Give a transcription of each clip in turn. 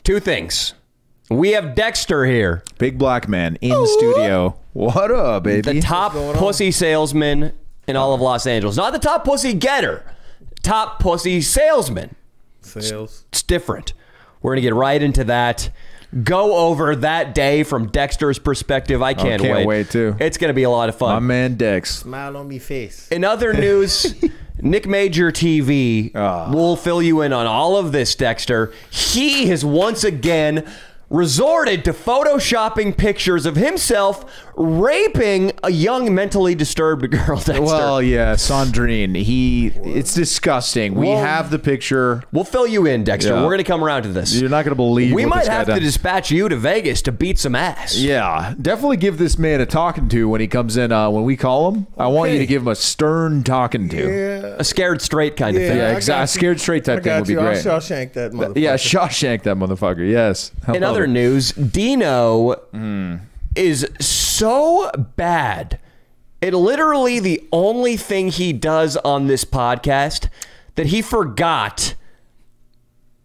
Two things. We have Dexter here. Big black man in the studio. What up, baby? The top pussy salesman in all of Los Angeles. Not the top pussy getter. Top pussy salesman. Sales. It's different. We're going to get right into that. Go over that day from Dexter's perspective. I can't wait. Can't wait, too. It's going to be a lot of fun. My man Dex. Smile on me face. In other news, Nick Major TV will fill you in on all of this, Dexter. He has once again resorted to photoshopping pictures of himself raping a young mentally disturbed girl, Dexter. Well, yeah, Sandrine. It's disgusting. We have the picture. We'll fill you in, Dexter. Yeah. We're going to come around to this. You're not going to believe we what might this guy have to done. dispatch you to Vegas to beat some ass. Yeah, definitely give this man a talking to when he comes in. When we call him, I want you to give him a stern talking to. Yeah. A scared straight kind of thing. Yeah, exactly. A scared straight type thing would be great. I'll Shawshank that motherfucker. Yeah, Shawshank that motherfucker. Yes. In other news, Dino is so bad. It literally the only thing he does on this podcast that he forgot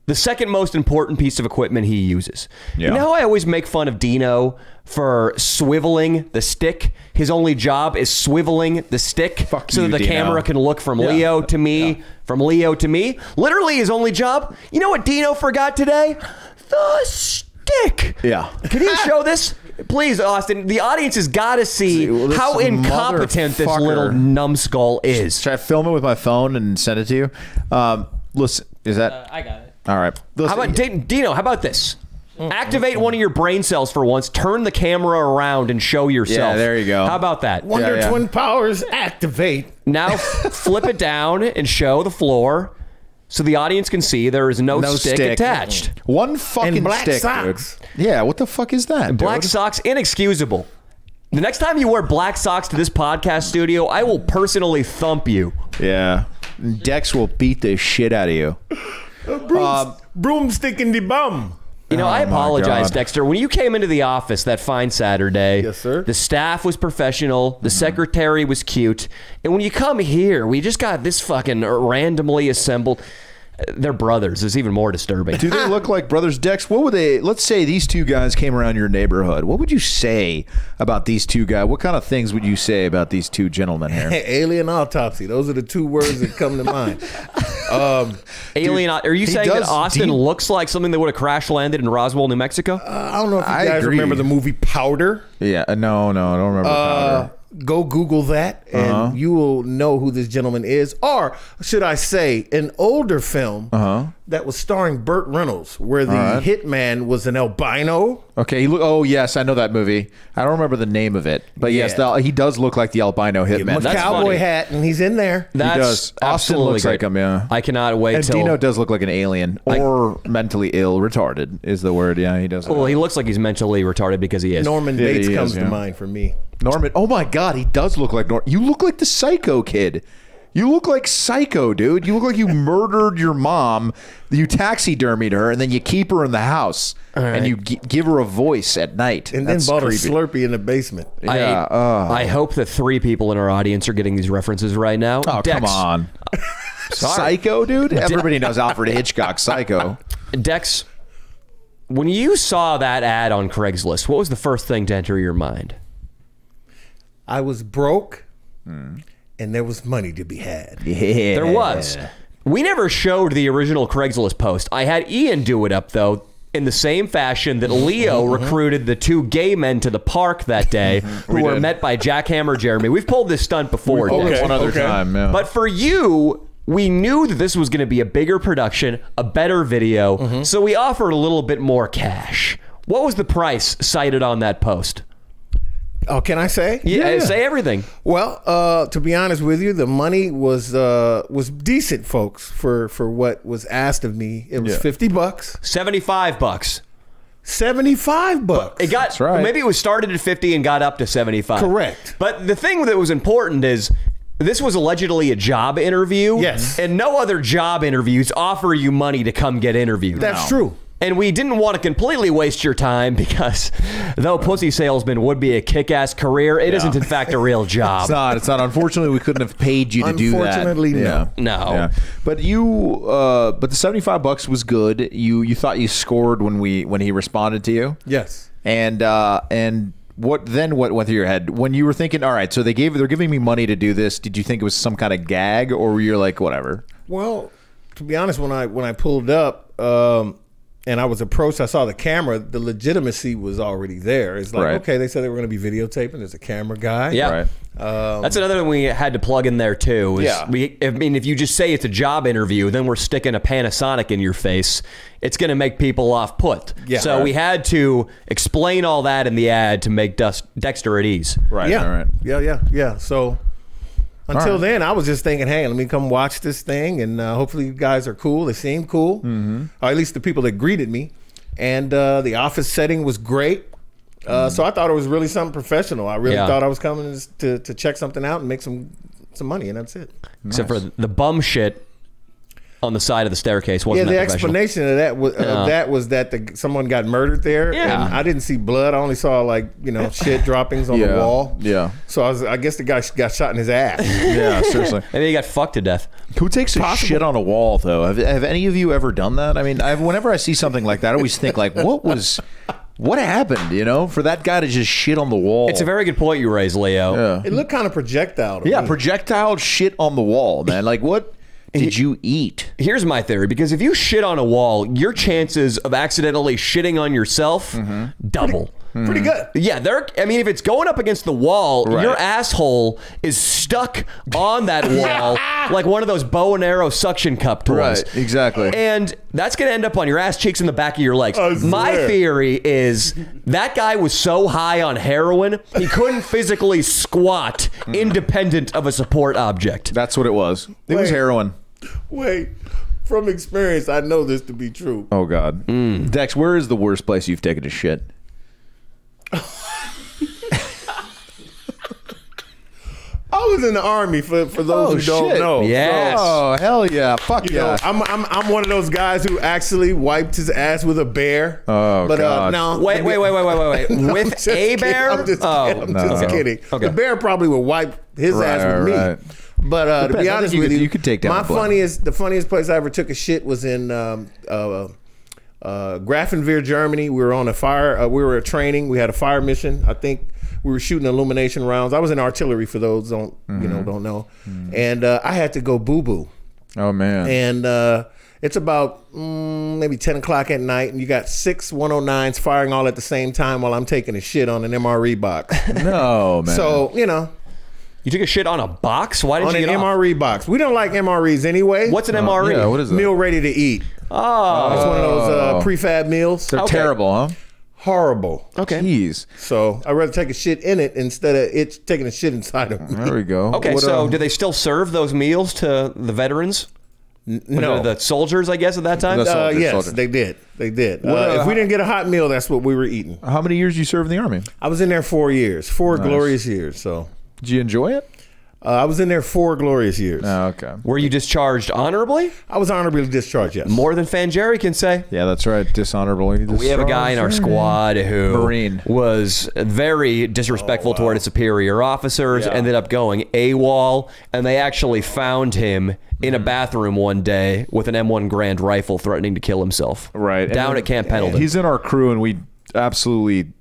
the second most important piece of equipment he uses. Yeah. You know how I always make fun of Dino for swiveling the stick? His only job is swiveling the stick so that the Dino. camera can look from Leo to me, from Leo to me. Literally his only job. You know what Dino forgot today? The stick. Yeah. Can you show this? Please, Austin. The audience has got to see how incompetent this little numbskull is. Should I film it with my phone and send it to you? Listen, is that... I got it. All right. Listen, How about Dino? How about this? Activate one of your brain cells for once. Turn the camera around and show yourself. Yeah, there you go. How about that? Wonder Twin Powers activate. Now flip it down and show the floor so the audience can see there is no stick attached. One fucking And black stick, socks. dude. Yeah, what the fuck is that, Black dude? socks, inexcusable. The next time you wear black socks to this podcast studio, I will personally thump you. Yeah. Dex will beat the shit out of you. Broomstick in the bum. You know, I apologize, God. Dexter. When you came into the office that fine Saturday, Yes, sir. the staff was professional, the secretary was cute, and when you come here, we just got this fucking randomly assembled... They're brothers. It's even more disturbing. Do they look like brothers? Dex, what would they... Let's say these two guys came around your neighborhood. What would you say about these two guys? What kind of things would you say about these two gentlemen here? Alien autopsy. Those are the two words that come to mind. Alien, are you saying that Austin looks like something that would have crash landed in Roswell, New Mexico? I don't know if you guys remember the movie Powder. Yeah, no, I don't remember Powder. Go Google that, and you will know who this gentleman is. Or should I say, an older film that was starring Burt Reynolds, where the hitman was an albino. Okay, oh yes, I know that movie. I don't remember the name of it, but yes, he does look like the albino hitman. With a cowboy hat, and he's in there. He does. Austin looks like him, yeah. I cannot wait and till... Dino does look like an alien, or mentally ill, retarded is the word. Yeah, he does. Well, he looks like he's mentally retarded because he is. Norman Bates comes to mind for me. Norman, oh my God, he does look like Norman. You look like the Psycho kid. You look like Psycho, dude. You look like you murdered your mom, you taxidermied her, and then you keep her in the house, and you give her a voice at night. And then bought a Slurpee in the basement. Yeah. I hope that 3 people in our audience are getting these references right now. Oh, Dex, come on. Psycho, dude? Everybody knows Alfred Hitchcock, Psycho. Dex, when you saw that ad on Craigslist, what was the first thing to enter your mind? I was broke, and there was money to be had. Yeah. There was. We never showed the original Craigslist post. I had Ian do it up, though, in the same fashion that Leo recruited the 2 gay men to the park that day who were met by Jackhammer Jeremy. We've pulled this stunt before. One other time, yeah. But for you, we knew that this was going to be a bigger production, a better video, so we offered a little bit more cash. What was the price cited on that post? Oh, can I say? Yeah, say everything. Well, to be honest with you, the money was decent, folks, for what was asked of me. It was $50, $75. 75 bucks. It got maybe it was started at 50 and got up to 75. Correct. But the thing that was important is this was allegedly a job interview. Yes. And no other job interviews offer you money to come get interviewed. That's true. And we didn't want to completely waste your time because though pussy salesman would be a kick-ass career, it isn't in fact a real job. It's not. Unfortunately, we couldn't have paid you to do that. Unfortunately, no. No. Yeah. But but the $75 was good. You thought you scored when he responded to you? Yes. And what went through your head when you were thinking, all right, so they're giving me money to do this? Did you think it was some kind of gag, or were you like, whatever? Well, to be honest, when I pulled up and I was approached, I saw the camera. The legitimacy was already there. It's like, okay, they said they were going to be videotaping. There's a camera guy. Yeah. Right. That's another thing we had to plug in there too. If you just say it's a job interview, then we're sticking a Panasonic in your face. It's going to make people off put. Yeah. So we had to explain all that in the ad to make Dexter at ease. Right. Yeah. All right. Yeah. So until then, I was just thinking, hey, let me come watch this thing, and hopefully you guys are cool. They seem cool, or at least the people that greeted me. And the office setting was great. So I thought it was really something professional. I really thought I was coming to check something out and make some money, and that's it. Except for the bum shit on the side of the staircase wasn't the that professional. explanation of that was that someone got murdered there, and I didn't see blood. I only saw shit droppings on the wall. Yeah. So I guess the guy got shot in his ass. Yeah, seriously. Maybe he got fucked to death. Who takes a shit on a wall, though? Have any of you ever done that? I mean, whenever I see something like that, I always think, like, what happened, for that guy to just shit on the wall? It's a very good point you raise, Leo. Yeah. It looked kind of projectile to me. Projectile shit on the wall, man. Like, what did you eat? Here's my theory, because if you shit on a wall, your chances of accidentally shitting on yourself double. Pretty good. Yeah, if it's going up against the wall, your asshole is stuck on that wall like one of those bow and arrow suction cup toys. Right, exactly. And that's going to end up on your ass cheeks and the back of your legs. My theory is that guy was so high on heroin, he couldn't physically squat independent of a support object. That's what it was. It was heroin. Wait, from experience, I know this to be true. Oh, God. Dex, where is the worst place you've taken a shit? I was in the Army for those who don't know. Yes. Oh, hell yeah. Fuck yeah. I'm one of those guys who actually wiped his ass with a bear. Oh, but, God. No. Wait. With a bear? I'm just kidding. Okay. The bear probably would wipe his ass with me. Right. But to be honest with you could take down the funniest place I ever took a shit was in Grafenwehr, Germany. We were on a fire. We were training. We had a fire mission. I think we were shooting illumination rounds. I was in artillery, for those don't know. And I had to go boo boo. Oh man. And it's about maybe 10 o'clock at night, and you got 6 109s firing all at the same time while I'm taking a shit on an MRE box. No, man. So You took a shit on a box? Why did on you an get off? MRE box. We don't like MREs anyway. What's an MRE? Yeah, what is that? Meal ready to eat. Oh. It's one of those prefab meals. They're terrible, huh? Horrible. Okay. Jeez. So I'd rather take a shit in it instead of it taking a shit inside of me. There we go. Okay, so do they still serve those meals to the veterans? No. The soldiers, I guess, at that time? Yes, they did. They did. If we didn't get a hot meal, that's what we were eating. How many years did you serve in the Army? I was in there 4 years. 4 glorious years. So Did you enjoy it? I was in there 4 glorious years. Oh, okay. Were you discharged honorably? I was honorably discharged, yes. More than Fan Jerry can say. Yeah, that's right. Dishonorably. We have a guy in our squad who Marine. was very disrespectful toward his superior officers, ended up going AWOL, and they actually found him in a bathroom one day with an M1 Grand rifle threatening to kill himself. Right. Down at Camp Pendleton. He's in our crew, and we absolutely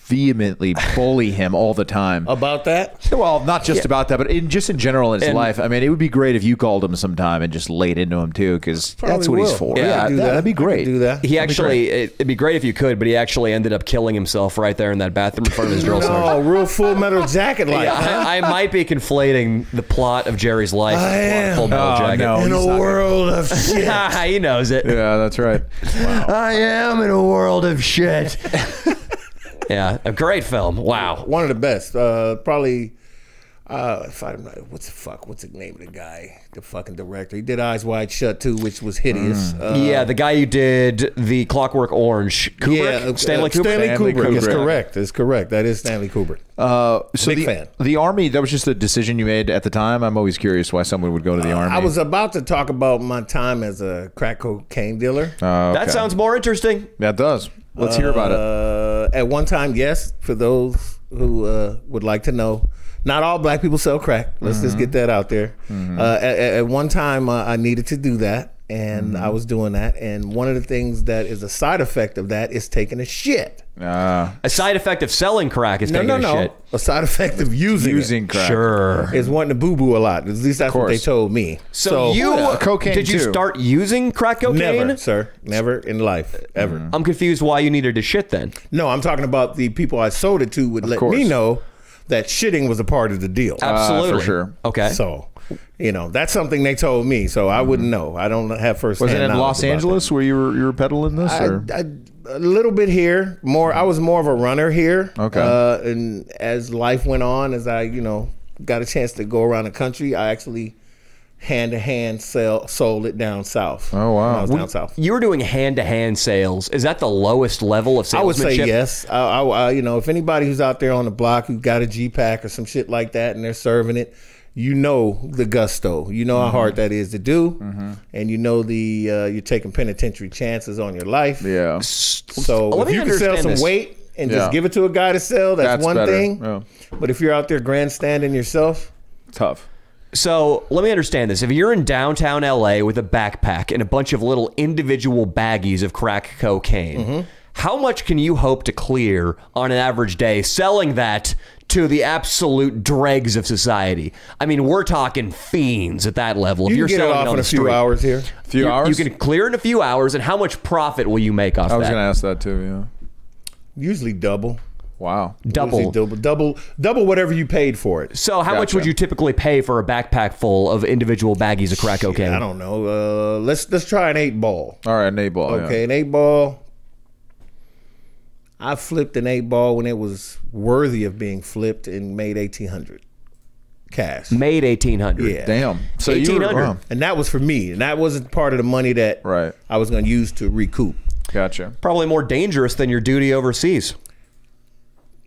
vehemently bully him all the time. About that? Well, not just about that, but just in general in his life. I mean, it would be great if you called him sometime and just laid into him too, because that's what he's for. Yeah, that'd be great. Do that. He actually, it'd be great if you could, but he actually ended up killing himself right there in that bathroom in front of his drill sergeant. Oh, real Full Metal Jacket like. Yeah, I might be conflating the plot of Jerry's life. I am. Full Metal Jacket. no. In a world of shit. He knows it. Yeah, that's right. Wow. I am in a world of shit. Yeah, a great film. Wow. One of the best. Probably, If I what's the name of the guy? The fucking director. He did Eyes Wide Shut too, which was hideous. Yeah, the guy who did the Clockwork Orange. Kubrick? Yeah, Stanley Kubrick. Stanley Kubrick is Kubrick. correct. It's correct. That is Stanley Kubrick. So Big fan. The Army, that was just a decision you made at the time? I'm always curious why someone would go to the Army. I was about to talk about my time as a crack cocaine dealer. That sounds more interesting. That does. Let's hear about it. At one time, yes, for those who would like to know, not all black people sell crack. Let's just get that out there. At one time, I needed to do that, and I was doing that. And one of the things that is a side effect of that is taking a shit. A side effect of selling crack is taking a shit. A side effect of using crack. Sure. is wanting to boo-boo a lot. At least that's what they told me. So you cocaine did you too. start using crack cocaine? Never, sir. Never in life, ever. I'm confused why you needed to shit then. No, I'm talking about the people I sold it to would let me know that shitting was a part of the deal. Absolutely. For sure. Okay. So, that's something they told me, so I wouldn't know. I don't have first. Was it in Los Angeles where you were peddling this? Or? A little bit here. I was more of a runner here. Okay. And as life went on, as I got a chance to go around the country, I actually hand-to-hand sold it down south. Oh, wow. When I was down south. You were doing hand-to-hand sales. Is that the lowest level of salesmanship? I would say yes. If anybody who's out there on the block who got a G-Pack or some shit like that and they're serving it, the gusto. You know how hard that is to do. And you're taking penitentiary chances on your life. Yeah. So if you can sell some weight and just give it to a guy to sell, that's one better. thing. Yeah. But if you're out there grandstanding yourself, Tough. So let me understand this. If you're in downtown LA with a backpack and a bunch of little individual baggies of crack cocaine, how much can you hope to clear on an average day selling that to the absolute dregs of society? I mean, we're talking fiends at that level. If you you're can get it selling off on in a the few street, hours here. Few hours? You can clear in a few hours, and how much profit will you make off that? I was going to ask that too, yeah. Usually double. Wow. Double. Double whatever you paid for it. So how much would you typically pay for a backpack full of individual baggies of crack cocaine? I don't know. Let's try an 8-ball. All right, an 8-ball. Okay, an 8-ball. I flipped an 8-ball when it was worthy of being flipped and made $1,800 cash. Made $1,800. Yeah. Damn. So $1,800. And that was for me. And that wasn't part of the money that I was going to use to recoup. Gotcha. Probably more dangerous than your duty overseas.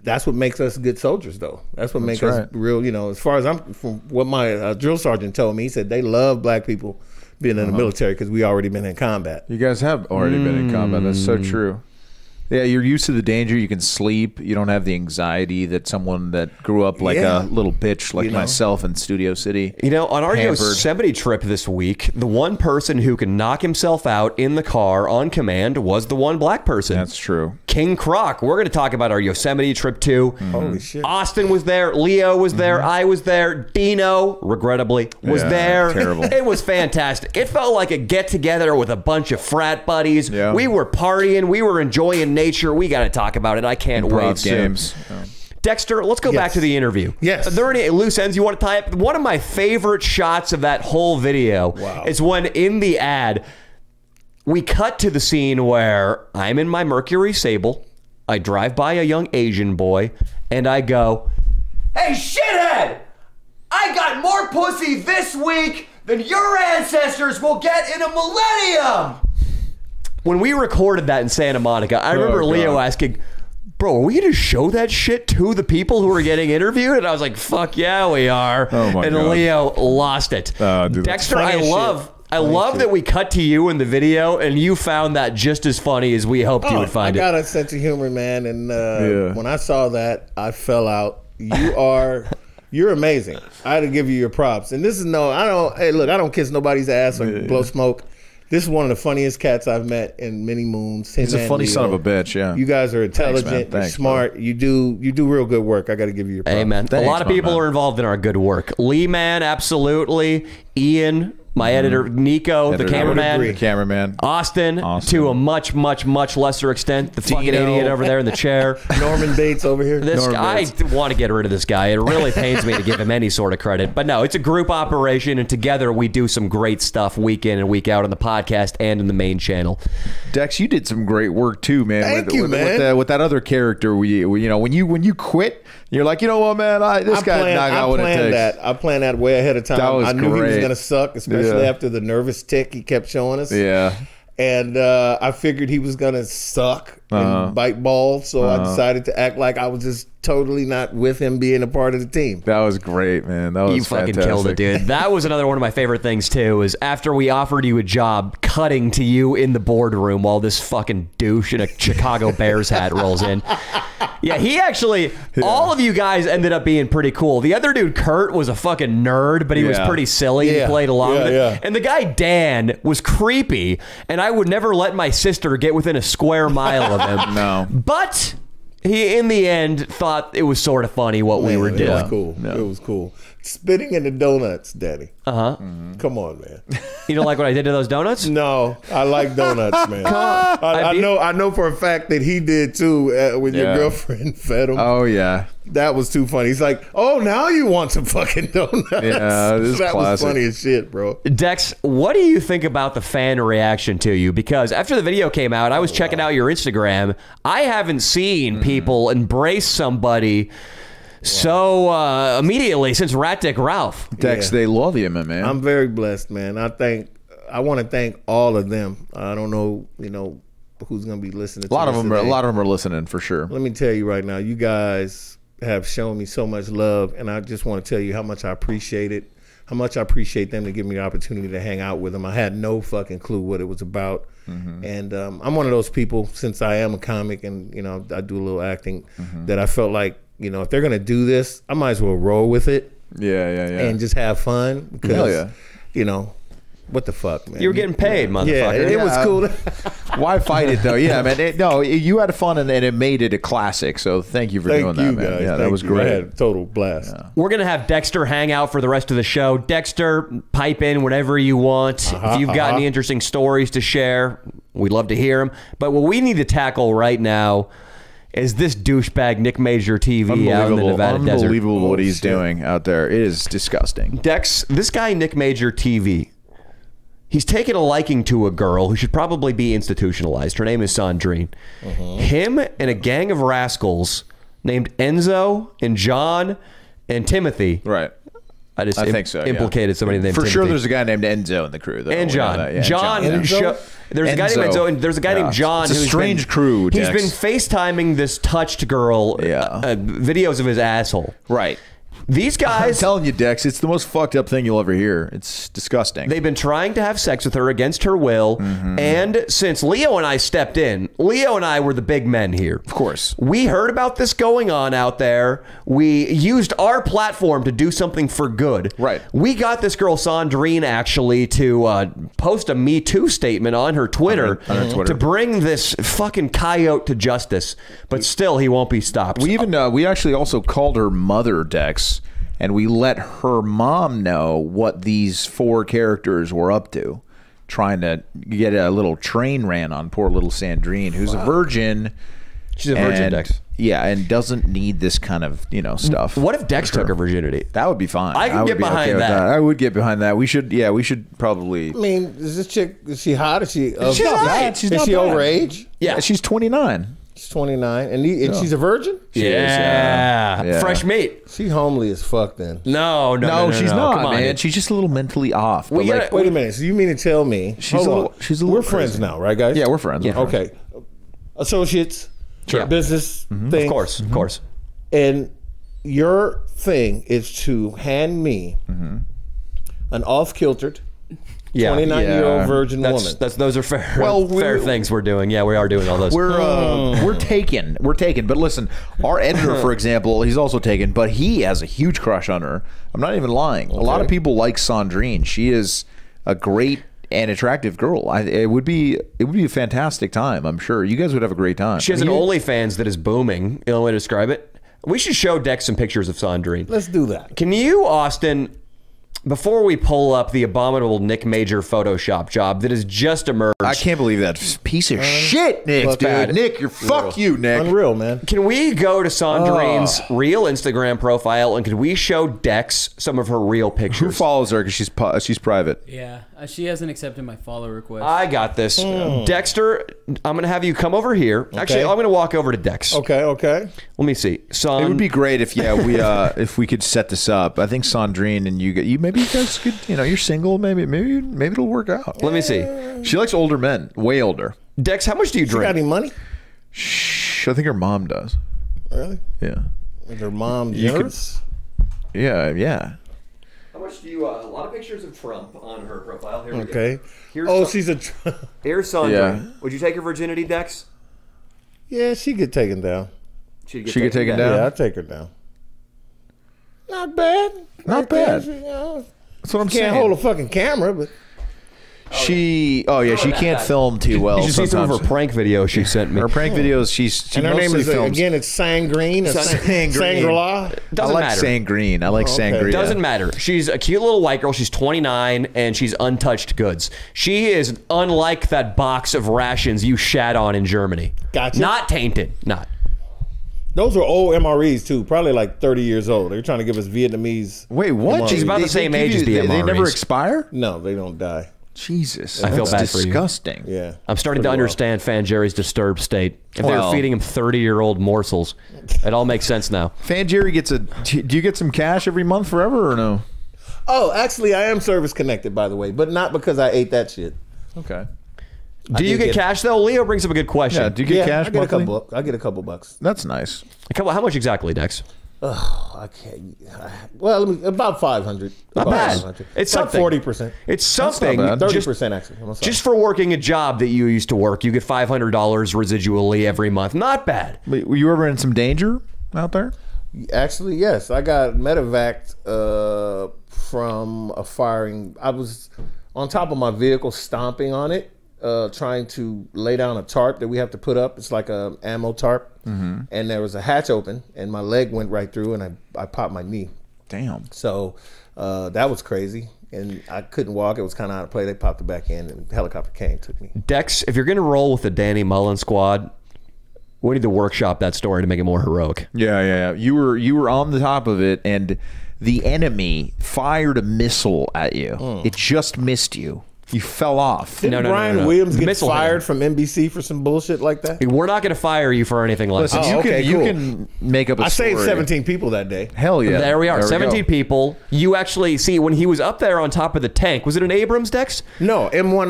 That's what makes us good soldiers, though. That's what makes us real, as far as from what my drill sergeant told me, he said they love black people being in the military because we already been in combat. You guys have already been in combat. That's so true. Yeah, you're used to the danger. You can sleep. You don't have the anxiety that someone that grew up like a little bitch like myself in Studio City. On our Yosemite trip this week, the one person who can knock himself out in the car on command was the one black person. That's true. King Croc. We're going to talk about our Yosemite trip too. Holy shit. Austin was there. Leo was there. I was there. Dino, regrettably, was there. Terrible. It was fantastic. It felt like a get-together with a bunch of frat buddies. Yeah. We were partying. We were enjoying nature. We got to talk about it. I can't wait soon. Games. Dexter, let's go back to the interview. Yes. Are there any loose ends you want to tie up? One of my favorite shots of that whole video is when in the ad, we cut to the scene where I'm in my Mercury Sable. I drive by a young Asian boy and I go, "Hey, shithead! I got more pussy this week than your ancestors will get in a millennium." When we recorded that in Santa Monica, I remember Leo asking, "Bro, are we going to show that shit to the people who are getting interviewed?" And I was like, "Fuck yeah, we are." And Leo lost it. Dude, Dexter, I love that we cut to you in the video and you found that just as funny as we hoped you would find it. I got a sense of humor, man. And when I saw that, I fell out. You're amazing. I had to give you your props. And this is I don't kiss nobody's ass or blow smoke. This is one of the funniest cats I've met in many moons. He's a funny son of a bitch, yeah. You guys are intelligent, you're smart, you do real good work. I got to give you your props. Amen. A lot of people are involved in our good work. Lee Man, absolutely. Ian, my editor, Nico, the cameraman, Austin, to a much, much, much lesser extent, the fucking idiot over there in the chair. Norman Bates over here. I want to get rid of this guy. It really pains me to give him any sort of credit. But no, it's a group operation, and together we do some great stuff week in and week out on the podcast and in the main channel. Dex, you did some great work too, man. Thank you, man. With that other character, when you quit, you're like, you know what, man, this guy's not got what it takes. I planned that way ahead of time. I knew great. he was gonna suck, especially after the nervous tick he kept showing us. Yeah. And I figured he was gonna suck and bite balls, so I decided to act like I was just totally not with him being a part of the team. That was great, man. That was You fucking fantastic. killed it, dude. That was another one of my favorite things too. Is after we offered you a job, cutting to you in the boardroom while this fucking douche in a Chicago Bears hat rolls in. Yeah, he actually. All of you guys ended up being pretty cool. The other dude, Kurt, was a fucking nerd, but he was pretty silly. Yeah. He played along with it. Yeah. And the guy Dan was creepy, and I would never let my sister get within a square mile of him. No. But he, in the end, thought it was sort of funny what we were doing. It was cool. No. It was cool. Spitting in the donuts, Daddy. Come on, man. You don't like what I did to those donuts? No, I like donuts, man. I know for a fact that he did too when your girlfriend fed him. Oh yeah, that was too funny. He's like, "Oh, now you want some fucking donuts?" Yeah, this is that classic. was funny as shit, bro. Dex, what do you think about the fan reaction to you? Because after the video came out, I was checking out your Instagram. I haven't seen people embrace somebody so immediately since Rat Dick Ralph. Dex, they love you, my man. I'm very blessed, man. I want to thank all of them. I don't know, who's gonna be listening. A lot of them are listening for sure. Let me tell you right now, you guys have shown me so much love, and I just want to tell you how much I appreciate it. How much I appreciate them to give me the opportunity to hang out with them. I had no fucking clue what it was about. And I'm one of those people, since I am a comic and I do a little acting, that I felt like if they're gonna do this, I might as well roll with it. Yeah. And just have fun because what the fuck, man? You were getting paid, motherfucker. Yeah, it was cool. Why fight it though? Yeah, man. You had fun and it made it a classic. So thank you for doing that, man. Guys. Yeah, that was great. I had a total blast. Yeah. We're gonna have Dexter hang out for the rest of the show. Dexter, pipe in whatever you want. If you've got any interesting stories to share, we'd love to hear them. But what we need to tackle right now is this douchebag Nick Major TV out in the Nevada desert. Unbelievable what he's doing out there. It is disgusting. Dex, this guy Nick Major TV, he's taken a liking to a girl who should probably be institutionalized. Her name is Sandrine. Him and a gang of rascals named Enzo and John and Timothy. Right. I think so. Implicated somebody named For Timothy. sure, there's a guy named Enzo in the crew, though. And John. John. There's a guy named Enzo, and there's a guy named John. It's a strange crew, He's Dex. been FaceTiming this touched girl videos of his asshole. Right. These guys... I'm telling you, Dex, it's the most fucked up thing you'll ever hear. It's disgusting. They've been trying to have sex with her against her will. And since Leo and I stepped in, Leo and I were the big men here. Of course. We heard about this going on out there. We used our platform to do something for good. Right. We got this girl, Sandrine, actually, to post a Me Too statement on her Twitter, to bring this fucking coyote to justice. But still, he won't be stopped. We actually also called her mother, Dex. And we let her mom know what these four characters were up to, trying to get a little train ran on poor little Sandrine, who's a virgin. She's a virgin, Dex. Yeah, and doesn't need this kind of stuff. What if Dex took her virginity? That would be fine. I can get behind that. I would get behind that. We should probably. I mean, is this chick? Is she hot? Is she? She's not bad. She's is not she bad. over age? Yeah, she's 29. She's 29, and she's a virgin. She is, yeah. Fresh meat. She homely as fuck. Then no, she's not, Come on, man. She's just a little mentally off. But wait a minute. So you mean to tell me she's a little we're crazy. friends now, right, guys? Yeah, we're friends. Yeah. Okay. Associates, business thing. Of course. And your thing is to hand me an off-kiltered 29-year-old virgin woman. Those are fair things we're doing. Yeah, we are doing all those. We're taken. But listen, our editor, for example, he's also taken, but he has a huge crush on her. I'm not even lying. A lot of people like Sandrine. She is a great and attractive girl. It would be a fantastic time. I'm sure you guys would have a great time. She has an OnlyFans that is booming. The only way to describe it. We should show Dex some pictures of Sandrine. Let's do that. Can you, Austin? before we pull up the abominable Nick Major Photoshop job that has just emerged. I can't believe that piece of shit, Nick, dude. bad. Nick, fuck you, Nick. Unreal, man. Can we go to Sandrine's real Instagram profile and can we show Dex some of her real pictures? Who follows her? Because she's private. Yeah, she hasn't accepted my follow request. I got this. Dexter, I'm going to have you come over here. Actually, I'm going to walk over to Dex. Okay. Let me see. It would be great if if we could set this up. I think Sandrine and you maybe you guys could, you're single, maybe it'll work out. Let me see. She likes older men, way older. Dex, how much do you She drink? got any money? Shh, I think her mom does. Really? Yeah. Is her mom generous? Yeah. How much do you? A lot of pictures of Trump on her profile. Here we Okay. Here's She's a. Here's Sandrine. Yeah. Would you take her virginity, Dex? Yeah, she get taken down. She'd She get taken down? Yeah, I'll take her down. Not bad. Not bad. She, That's what I'm saying. can't hold a fucking camera, but She can't film too well. You should see some of her prank videos she sent me. Her prank videos, she and her name mostly is films. again. It's Sangreen. Sangrine. Sangrila. I Doesn't like matter. Sangrine. I like Sangria. Doesn't matter. She's a cute little white girl. She's 29 and she's untouched goods. She is unlike that box of rations you shat on in Germany. Gotcha. Not tainted. Not. Those are old MREs too. Probably like 30 years old. They're trying to give us Vietnamese. Wait, what? MREs. She's about the same age as the They never MREs. expire? No, they don't die. Jesus. I feel that's bad for you. disgusting. Yeah. I'm starting to understand Fan Jerry's disturbed state. If they were Well- feeding him 30-year-old morsels, it all makes sense now. Fan Jerry gets do you get some cash every month forever or no? Oh, actually, I am service connected, by the way, but not because I ate that shit. Okay. Do you did get get- cash though? Leo brings up a good question. Yeah, do you get cash I get monthly? I get a couple bucks. That's nice. How much exactly, Dex? I can't. Well, about 500. Not About bad. 500. It's like something. 40%. It's something. bad. 30% actually. I'm sorry. Just for working a job that you used to work, you get $500 residually every month. Not bad. Were you ever in some danger out there? Actually, yes. I got medevaced from a firing. I was on top of my vehicle, stomping on it, trying to lay down a tarp that we have to put up. It's like a ammo tarp. And there was a hatch open, and my leg went right through, and I popped my knee. Damn. So that was crazy. And I couldn't walk. It was kind of out of play. They popped it back in, and the helicopter came, took me. Dex, if you're going to roll with the Danny Mullen squad, we need to workshop that story to make it more heroic. Yeah. You were on the top of it, and the enemy fired a missile at you. It just missed you. You fell off. Didn't No. Brian Williams get Missile hit fired him. from NBC for some bullshit like that? We're not going to fire you for anything like Listen, that. Oh, okay, you cool. can make up a I saved story. 17 people that day. Hell yeah. There we are. 17 go. people. You actually see when he was up there on top of the tank. Was it an Abrams, Dex? No, M1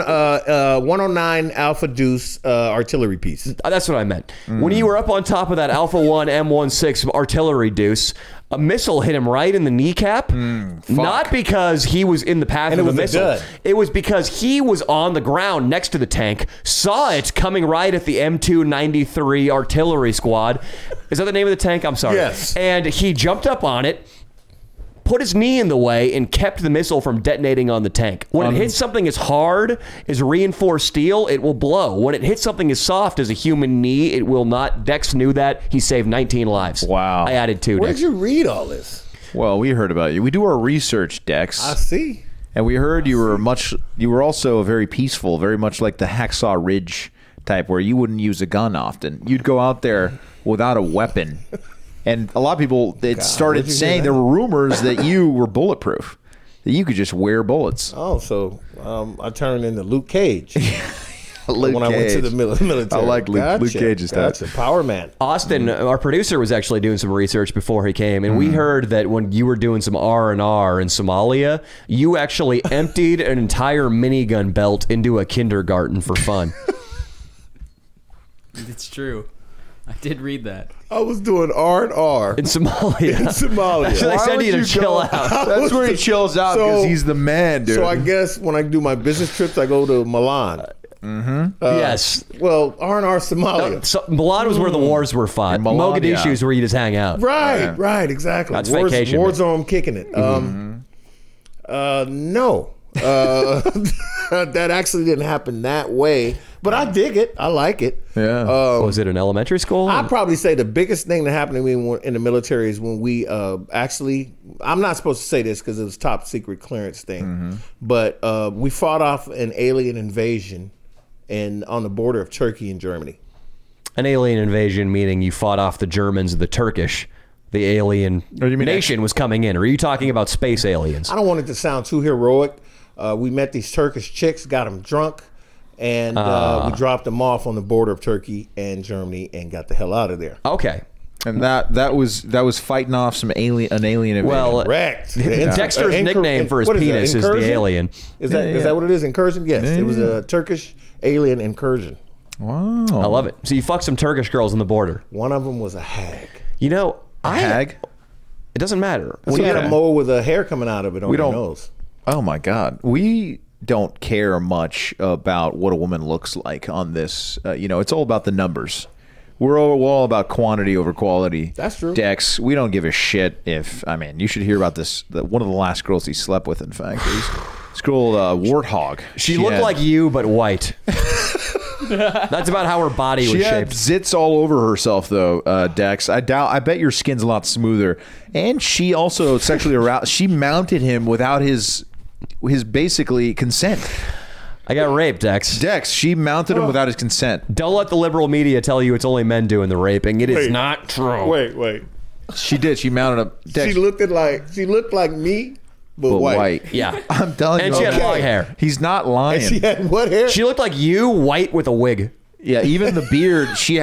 109 Alpha Deuce artillery piece. That's what I meant. When you were up on top of that Alpha 1 M16 artillery deuce, a missile hit him right in the kneecap. Not because he was in the path And of it a was a missile. dud. It was because he was on the ground next to the tank, saw it coming right at the M293 artillery squad. Is that the name of the tank? I'm sorry. Yes. And he jumped up on it, put his knee in the way, and kept the missile from detonating on the tank. When it hits something as hard as reinforced steel, it will blow. When it hits something as soft as a human knee, it will not. Dex knew that. He saved 19 lives. Wow. I added 2, Where Dex. did you read all this? Well, we heard about you. We do our research, Dex. I see. And we heard you were also very peaceful, very much like the Hacksaw Ridge type, where you wouldn't use a gun often. You'd go out there without a weapon. And a lot of people started where'd you hear saying that? there were rumors that you were bulletproof, that you could just wear bullets. Oh, so I turned into Luke Cage Luke when I went to Cage. the military. I like Luke Cage's stuff. Gotcha. Power man. Austin, our producer, was actually doing some research before he came, and we heard that when you were doing some R&R in Somalia, you actually emptied an entire minigun belt into a kindergarten for fun. It's true. I did read that. I was doing R&R In Somalia. in Somalia. So they Why send would you to you chill go- out. That's where he chills out because he's the man, dude. So I guess when I do my business trips, I go to Milan. Yes. Well, R&R Somalia. So Milan was where the wars were fought. In Milan, Mogadishu yeah. is where you just hang out. Right, exactly. That's vacation, War man. zone kicking it. No. That actually didn't happen that way. But I dig it. I like it. Yeah. Was it an elementary school? I'd probably say the biggest thing that happened to me in the military is when we actually, I'm not supposed to say this because it was top secret clearance thing, but we fought off an alien invasion on the border of Turkey and Germany. An alien invasion, meaning you fought off the Germans and the Turkish. The alien nation was coming in. Or are you talking about space aliens? I don't want it to sound too heroic. We met these Turkish chicks, got them drunk, and we dropped them off on the border of Turkey and Germany and got the hell out of there. Okay. And that was fighting off an alien invasion. Well, Correct. Dexter's nickname for his penis is the alien. Is that what it is? Incursion? Yes. It was a Turkish alien incursion. Wow. I love it. So you fucked some Turkish girls on the border. One of them was a hag. You know, hag? It doesn't matter. She had a mole with a hair coming out of it on her nose. Oh my God. We don't care much about what a woman looks like on this. It's all about the numbers. We're all about quantity over quality. That's true. Dex, we don't give a shit if, you should hear about this. One of the last girls he slept with, in fact. This girl, Warthog. She looked like you, but white. That's about how her body was shaped. She had zits all over herself, though, Dex. I bet your skin's a lot smoother. And she also sexually aroused. She mounted him without his basically consent. I got raped, Dex. Dex, she mounted him without his consent. Don't let the liberal media tell you it's only men doing the raping. It is not true. Wait. She did. She mounted him. Dex. She looked like me, but white. Yeah. I'm telling you. And she had long hair. He's not lying. And she had what hair? She looked like you, white with a wig. Yeah, even the beard. She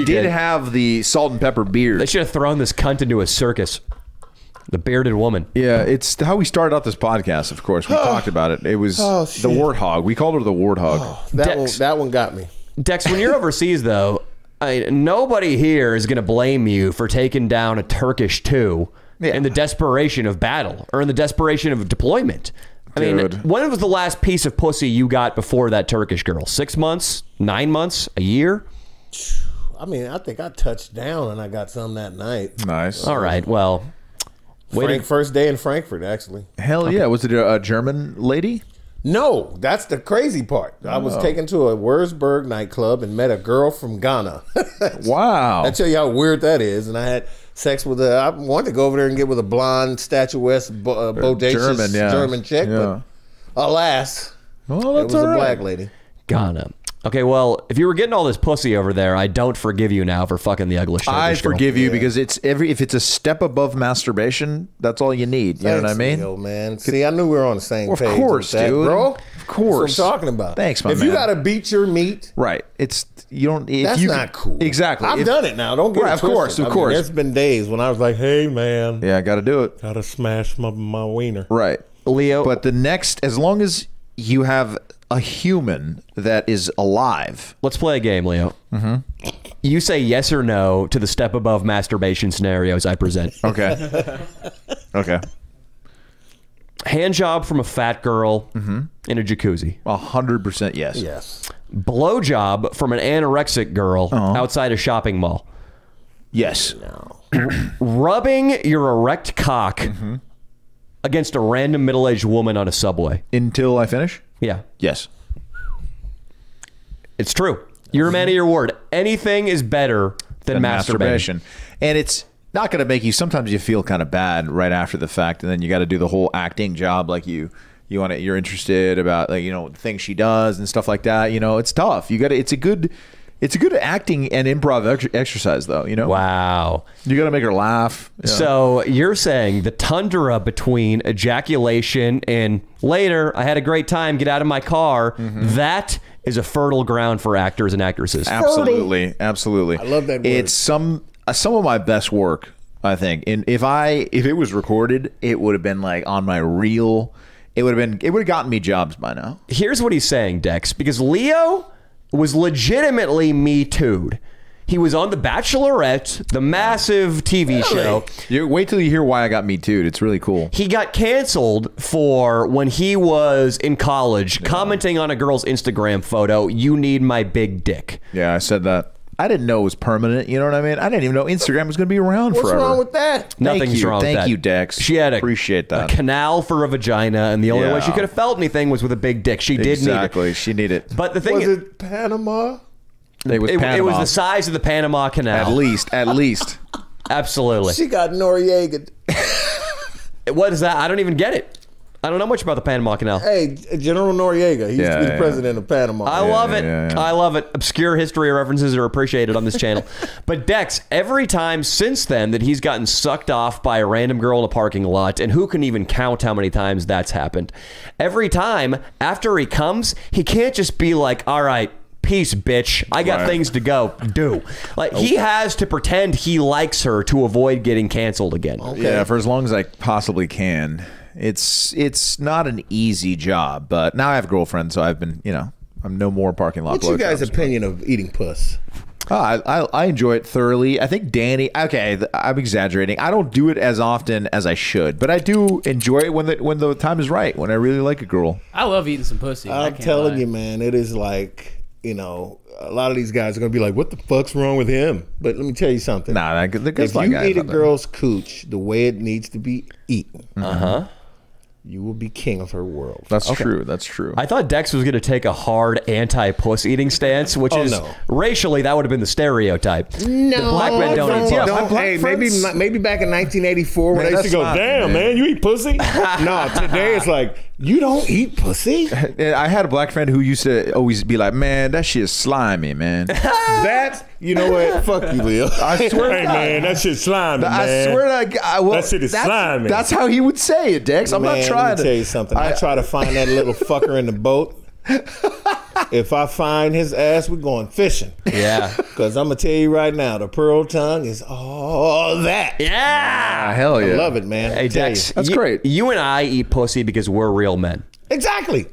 did have the salt and pepper beard. They should have thrown this cunt into a circus. The bearded woman. Yeah, it's how we started out this podcast, of course. We talked about it. It was the warthog. We called her the warthog. That one got me. Dex, when you're overseas, though, nobody here is going to blame you for taking down a Turkish II in the desperation of battle or in the desperation of deployment. Dude. When was the last piece of pussy you got before that Turkish girl? 6 months? 9 months? A year? I think I touched down and I got some that night. Nice. All right, well... First day in Frankfurt, actually. Hell yeah. Was it a German lady? No, that's the crazy part. I was taken to a Wurzburg nightclub and met a girl from Ghana. Wow. I tell you how weird that is. And I had sex with I wanted to go over there and get with a blonde, statuesque, bodacious German chick, but alas, it was a black lady. Ghana. Okay, well, if you were getting all this pussy over there, I don't forgive you now for fucking the ugly Turkish girl. I forgive you because if it's a step above masturbation, that's all you need. You know what I mean? Yo, man. See, I knew we were on the same page. Of course, dude. Bro. Of course. That's what I'm talking about. Thanks, my man. If you got to beat your meat, right? That's not cool. Exactly. I've done it now. Don't get it twisted. Of course. There's been days when I was like, "Hey, man, yeah, I got to do it. Got to smash my wiener." Right, Leo. But as long as you have a human that is alive. Let's play a game, Leo. Mm-hmm. You say yes or no to the step above masturbation scenarios I present. Okay. Okay. Hand job from a fat girl in a jacuzzi. 100% yes. Yes. Blow job from an anorexic girl outside a shopping mall. Yes. No. Rubbing your erect cock against a random middle-aged woman on a subway. Until I finish? Yeah. Yes. It's true. You're a man of your word. Anything is better than masturbation. And it's not going to make you, sometimes you feel kind of bad right after the fact, and then you got to do the whole acting job like you're interested about things she does and stuff like that. It's tough. It's a good acting and improv exercise, though. Wow. You got to make her laugh. Yeah. So you're saying the tundra between ejaculation and later, I had a great time, get out of my car, that is a fertile ground for actors and actresses. Absolutely. Absolutely. I love that word. It's some of my best work, I think. And if it was recorded, it would have been like on my reel. It would have gotten me jobs by now. Here's what he's saying, Dex, because Leo was legitimately Me Too'd. He was on The Bachelorette, the massive TV show. Wait till you hear why I got Me Too'd. It's really cool. He got canceled for when he was in college, commenting on a girl's Instagram photo, "You need my big dick." Yeah, I said that. I didn't know it was permanent. You know what I mean? I didn't even know Instagram was going to be around What's forever. wrong with that? Nothing's wrong with that. Thank you, Dex. She had appreciate a that. canal for a vagina, and the only way Yeah. she could have felt anything was with a big dick. She did need Exactly. it. She needed it. But the thing Was it Panama? It was Panama. it was the size of the Panama Canal. At least. Absolutely. She got Noriega. What is that? I don't even get it. I don't know much about the Panama Canal. Hey, General Noriega. He used to be the president of Panama. I love it. yeah. I love it. Obscure history references are appreciated on this channel. But Dex, every time since then that he's gotten sucked off by a random girl in a parking lot, and who can even count how many times that's happened? Every time after he comes, he can't just be like, all right, peace, bitch. I got things to go do. Like, he has to pretend he likes her to avoid getting canceled again. Okay. Yeah, for as long as I possibly can. It's not an easy job, but now I have a girlfriend, so I've been, I'm no more parking lot. What's your guys' opinion of eating puss? I enjoy it thoroughly. I think Danny. Okay, I'm exaggerating. I don't do it as often as I should, but I do enjoy it when the time is right. When I really like a girl. I love eating some pussy. I'm telling you, man, it is like, a lot of these guys are gonna be like, "What the fuck's wrong with him?" But let me tell you something. Nah, if you eat a girl's cooch the way it needs to be eaten, you will be king of her world. That's true. That's true. I thought Dex was going to take a hard anti-puss eating stance, which is racially that would have been the stereotype. No, the black men don't eat puss. Hey, maybe back in 1984 when they used to go, "Damn, man, you eat pussy." No, today it's like, you don't eat pussy. I had a black friend who used to always be like, "Man, that shit is slimy, man." That's, you know what? Fuck you, Leo. I swear, hey, man, that shit's slimy, man. I swear to God, that shit is slimy. That's how he would say it, Dex. I'm not trying Let me to tell you something. I try to find that little fucker in the boat. If I find his ass, we're going fishing. Yeah. Because I'm going to tell you right now, the pearl tongue is all that. Yeah. Hell yeah. I love it, man. Hey, Dex, That's great. You and I eat pussy because we're real men. Exactly.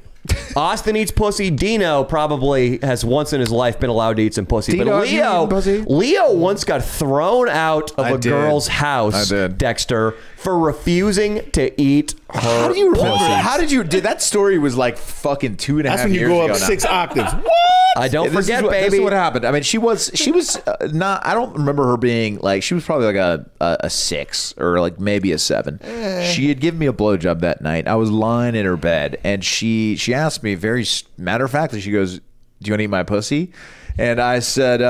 Austin eats pussy. Dino probably has once in his life been allowed to eat some pussy. Dino, but have you eaten pussy? Leo once got thrown out of a girl's house, Dexter, for refusing to eat her How do you remember? pussy. How did you? That story was like fucking 2.5 years ago. That's when you go up 6 octaves. What? I don't forget, baby. This is what happened. I mean, she was not. I don't remember her being like. She was probably like a 6 or like maybe a 7. She had given me a blowjob that night. I was lying in her bed, and she asked me very matter of factly. She goes, "Do you want to eat my pussy?" And I said,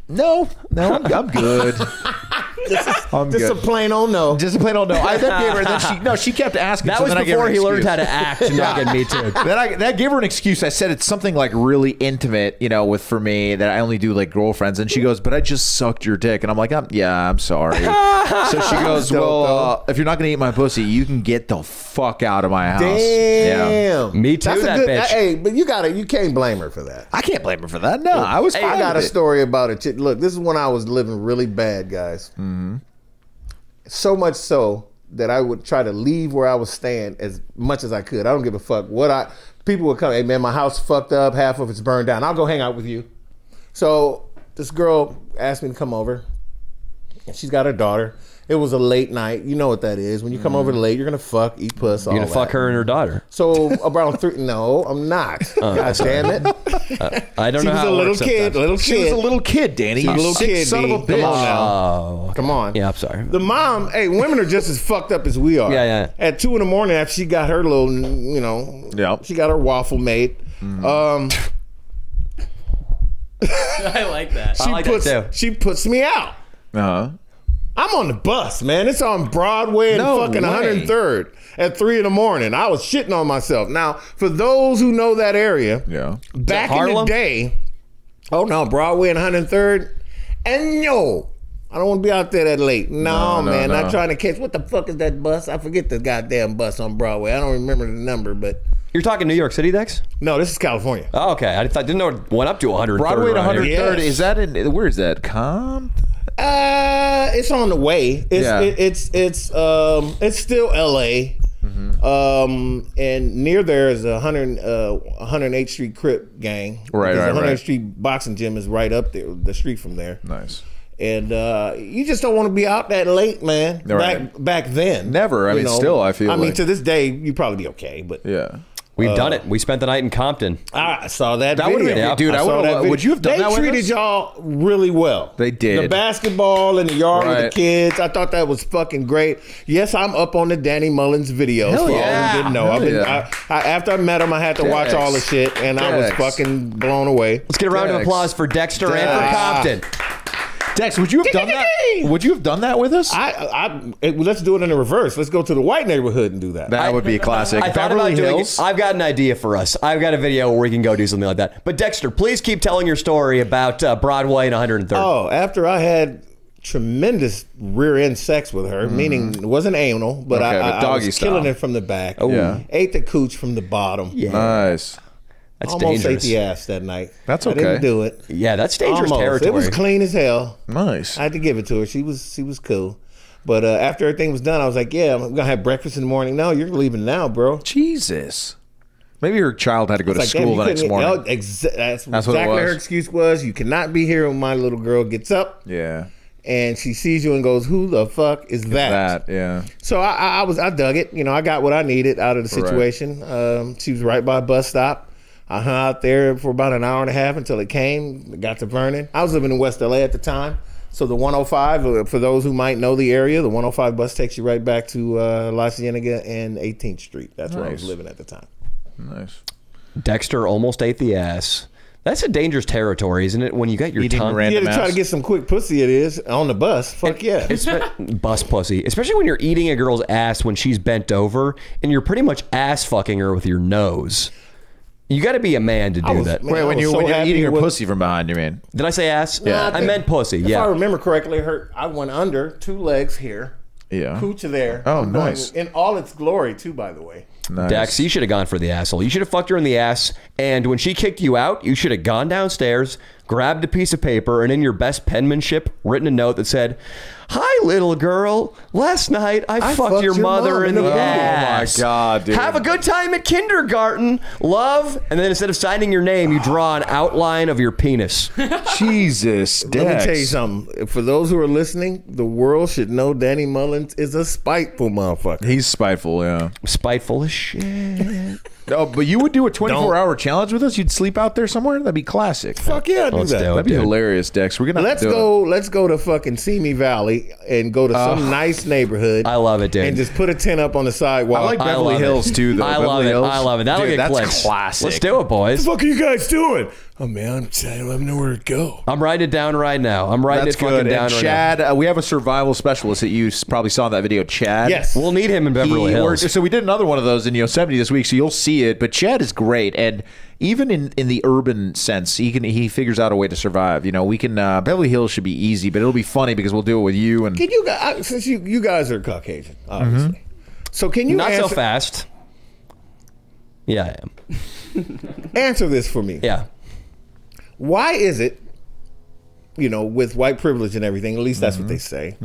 "No, I'm good." Just a plain old no. Just a plain old no. I then gave her. Then she kept asking. That so was then before I gave he her an learned excuse. how to act and not get me too. That gave her an excuse. I said it's something like really intimate, for me that I only do like girlfriends. And she goes, "But I just sucked your dick." And I'm like, I'm sorry. So she goes, "Well, if you're not gonna eat my pussy, you can get the fuck out of my house." Damn. Yeah. Me too. That's that a good, bitch. Hey, but you can't blame her for that. I can't blame her for that. No, I was. I fine got a with it. story about it. Look, this is when I was living really bad, guys. Mm-hmm. So much so that I would try to leave where I was staying as much as I could. I don't give a fuck what people would come. "Hey man, my house fucked up. Half of it's burned down. I'll go hang out with you." So this girl asked me to come over. She's got her daughter. It was a late night. You know what that is. When you come over late, you're gonna fuck, eat puss, all You're gonna fuck her and her daughter. So around 3. No, I'm not. God damn it. I don't know how She it was works a little kid. She was a little kid, Danny. She was a You little sick kid, son of a D. Come on bitch. now. Oh, Come on. yeah. I'm sorry. The mom, hey, women are just as fucked up as we are. Yeah. At 2 a.m. after she got her little, Yep. she got her waffle made. I like that. I like that too. She puts me out. I'm on the bus, man. It's on Broadway and No fucking way. 103rd at 3 a.m. I was shitting on myself. Now, for those who know that area, back in the Harlem? day, oh no, Broadway and 103rd, and no, I don't want to be out there that late. No, man, not trying to catch. What the fuck is that bus? I forget the goddamn bus on Broadway. I don't remember the number, but You're talking New York City, Dex? no, this is California. Oh, okay. I didn't know it went up to 100. Broadway to 103rd. Yes. Is that in? Where is that? It's on the way. It's still L.A. And near there is a 108th Street Crip gang. Right. 108th Street boxing gym is right up there, the street from there. Nice. And you just don't want to be out that late, man. Right. Back then. Never. I mean, still, I feel I mean, like- to this day, you'd probably be okay, but Yeah. We've done it. We spent the night in Compton. I saw that would've video. been- dude, I saw would've- that video. would you have done that with They treated us? y'all really well. They did. The basketball in the yard with the Right. kids. I thought that was fucking great. Yes, I'm up on the Danny Mullins videos. Hell For all yeah. who didn't know, Hell after I met him, I had to watch all the shit, and I was Dex. fucking blown away. Let's get a round of Dex. applause for Dexter and for Dex. Compton. Dex, would you have done that? Would you have done that with us? Let's do it in the reverse. Let's go to the white neighborhood and do that. That would be a classic. I thought Beverly about doing Hills. it. I've got an idea for us. I've got a video where we can go do something like that. But Dexter, please keep telling your story about Broadway and 103rd. Oh, after I had tremendous rear end sex with her, meaning it wasn't anal, but Okay, but I doggy was style. killing it from the back. Yeah. Ate the cooch from the bottom. Yeah, Nice. that's Almost dangerous. ate the ass that night. That's I okay. didn't do it. Yeah, that's dangerous Almost. territory. It was clean as hell. Nice. I had to give it to her. She was cool. But after everything was done, I was like, yeah, I'm gonna have breakfast in the morning. No, you're leaving now, bro. Jesus. Maybe your child had to go to It's like, school the damn, you next couldn't- morning. That's what it exactly was. her excuse was. You cannot be here when my little girl gets up Yeah. and she sees you and goes, "Who the fuck is that?" Yeah. So I dug it. You know, I got what I needed out of the situation. She was right by a bus stop. I hung out there for about an hour and a half until it came. It got to Vernon. I was living in West LA at the time. So the 105, for those who might know the area, the 105 bus takes you right back to La Cienega and 18th Street. That's where I was Nice. living at the time. Nice. Dexter almost ate the ass. That's a dangerous territory, isn't it? When you got your Eating tongue. random Yeah, to try ass. to get some quick pussy it is on the bus. Fuck yeah. Bus pussy, especially when you're eating a girl's ass when she's bent over and you're pretty much ass fucking her with your nose. You got to be a man to do that. Man, Wait, I when was you're so happy eating her with- pussy from behind, you mean? Did I say ass? Nah, I meant pussy. If I Yeah. remember correctly, I went under 2 legs here, Yeah. cooch there. Oh, I'm going nice. in all its glory too, by the way. Nice. Dex, you should have gone for the asshole. You should have fucked her in the ass, and when she kicked you out, you should have gone downstairs, grabbed a piece of paper, and in your best penmanship, written a note that said, "Hi, little girl. Last night I fucked your mother in the booty." ass. Oh, my God, dude. Have a good time at kindergarten. Love." And then instead of signing your name, you draw an outline of your penis. Jesus, Dex. Let me tell you something. For those who are listening, the world should know Danny Mullins is a spiteful motherfucker. He's spiteful, yeah. Spiteful as shit. No, but you would do a 24-hour challenge with us? You'd sleep out there somewhere? That'd be classic. Fuck yeah, I do Let's that. do it. That'd be Dude. hilarious, Dex. We're gonna have Let's to do go. Let's go to fucking Simi Valley and go to some nice neighborhood. I love it, dude. And just put a tent up on the sidewalk. I like I Beverly love it. Hills too, though. I Beverly love it. Hills. I love it. That'll Dude, get that's clicks. classic. Let's do it, boys. What the fuck are you guys doing? Oh man, I don't have nowhere to go. I'm writing it down right now. I'm writing That's it fucking good. down And right Chad, we have a survival specialist that you probably saw in that video, Chad. Yes. now. We'll need him in Beverly Hills. So we did another one of those in Yosemite this week, so you'll see it. But Chad is great, and even in the urban sense, he figures out a way to survive. You know, we can Beverly Hills should be easy, but it'll be funny because we'll do it with you. And Can you guys, since you guys are Caucasian, obviously, so can you Not answer, so fast. Yeah, I am. answer this for me? Yeah. Why is it, with white privilege and everything, at least that's what they say,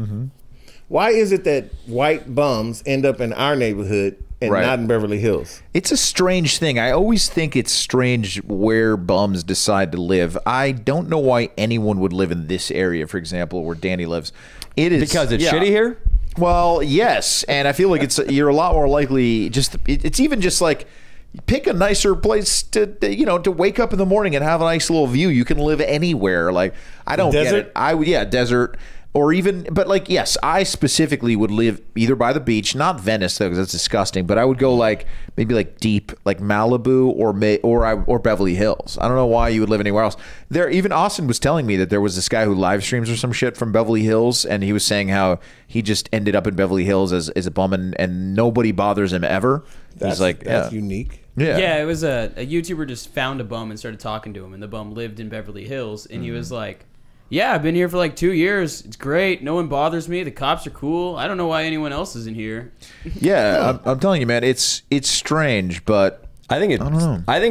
why is it that white bums end up in our neighborhood and Right. not in Beverly Hills? it's a strange thing. I always think it's strange where bums decide to live. I don't know why anyone would live in this area, for example, where Danny lives. It is Because it's yeah. shitty here? Well, yes, and I feel like you're a lot more likely. It's even just like pick a nicer place to wake up in the morning and have a nice little view. You can live anywhere. Like I don't get Desert? it. I would desert. Or even, but like, yes, I specifically would live either by the beach, not Venice though, because that's disgusting. But I would go maybe deep, like Malibu or Beverly Hills. I don't know why you would live anywhere else. Even Austin was telling me that there was this guy who live streams or some shit from Beverly Hills, and he was saying how he just ended up in Beverly Hills as a bum, and nobody bothers him ever. That's unique. Yeah. Yeah, it was a YouTuber just found a bum and started talking to him, and the bum lived in Beverly Hills, and he was like, "Yeah, I've been here for 2 years. It's great. No one bothers me. The cops are cool. I don't know why anyone else is in here." Yeah, I'm telling you, man, it's strange, but I think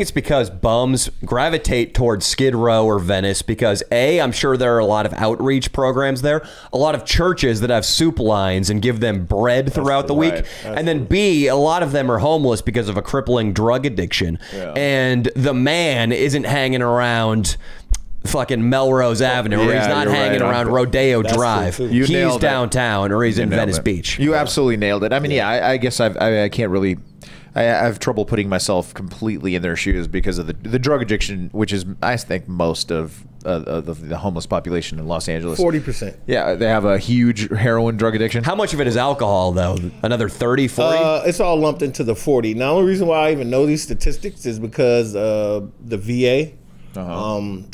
it's because bums gravitate towards Skid Row or Venice because I'm sure there are a lot of outreach programs there, a lot of churches that have soup lines and give them bread throughout the week, and then B, a lot of them are homeless because of a crippling drug addiction, and the man isn't hanging around fucking Melrose Avenue, or he's not you're hanging right. around Rodeo Drive. true, too. You He's nailed it. downtown, or he's in nailed Venice it. Beach. You absolutely nailed it. I mean, I guess I can't really. I have trouble putting myself completely in their shoes because of the drug addiction, which is, I think, most of the homeless population in Los Angeles. 40%. Yeah, they have a huge heroin drug addiction. How much of it is alcohol, though? Another 30, 40? It's all lumped into the 40. Now, the only reason why I even know these statistics is because the VA.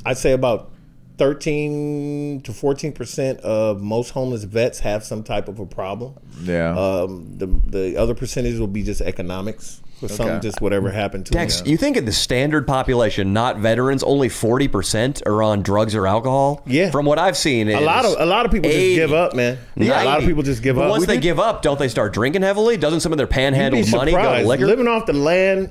I'd say about 13 to 14% of most homeless vets have some type of a problem. Yeah. The other percentage will be just economics. For some, just whatever happened to Dex, them. you think in the standard population, not veterans, only 40% are on drugs or alcohol? Yeah. From what I've seen, A lot of people 80. just give up, man. Yeah, a lot of people just give but up. once they give up, don't they start drinking heavily? Doesn't some of their panhandled money go to liquor? Living off the land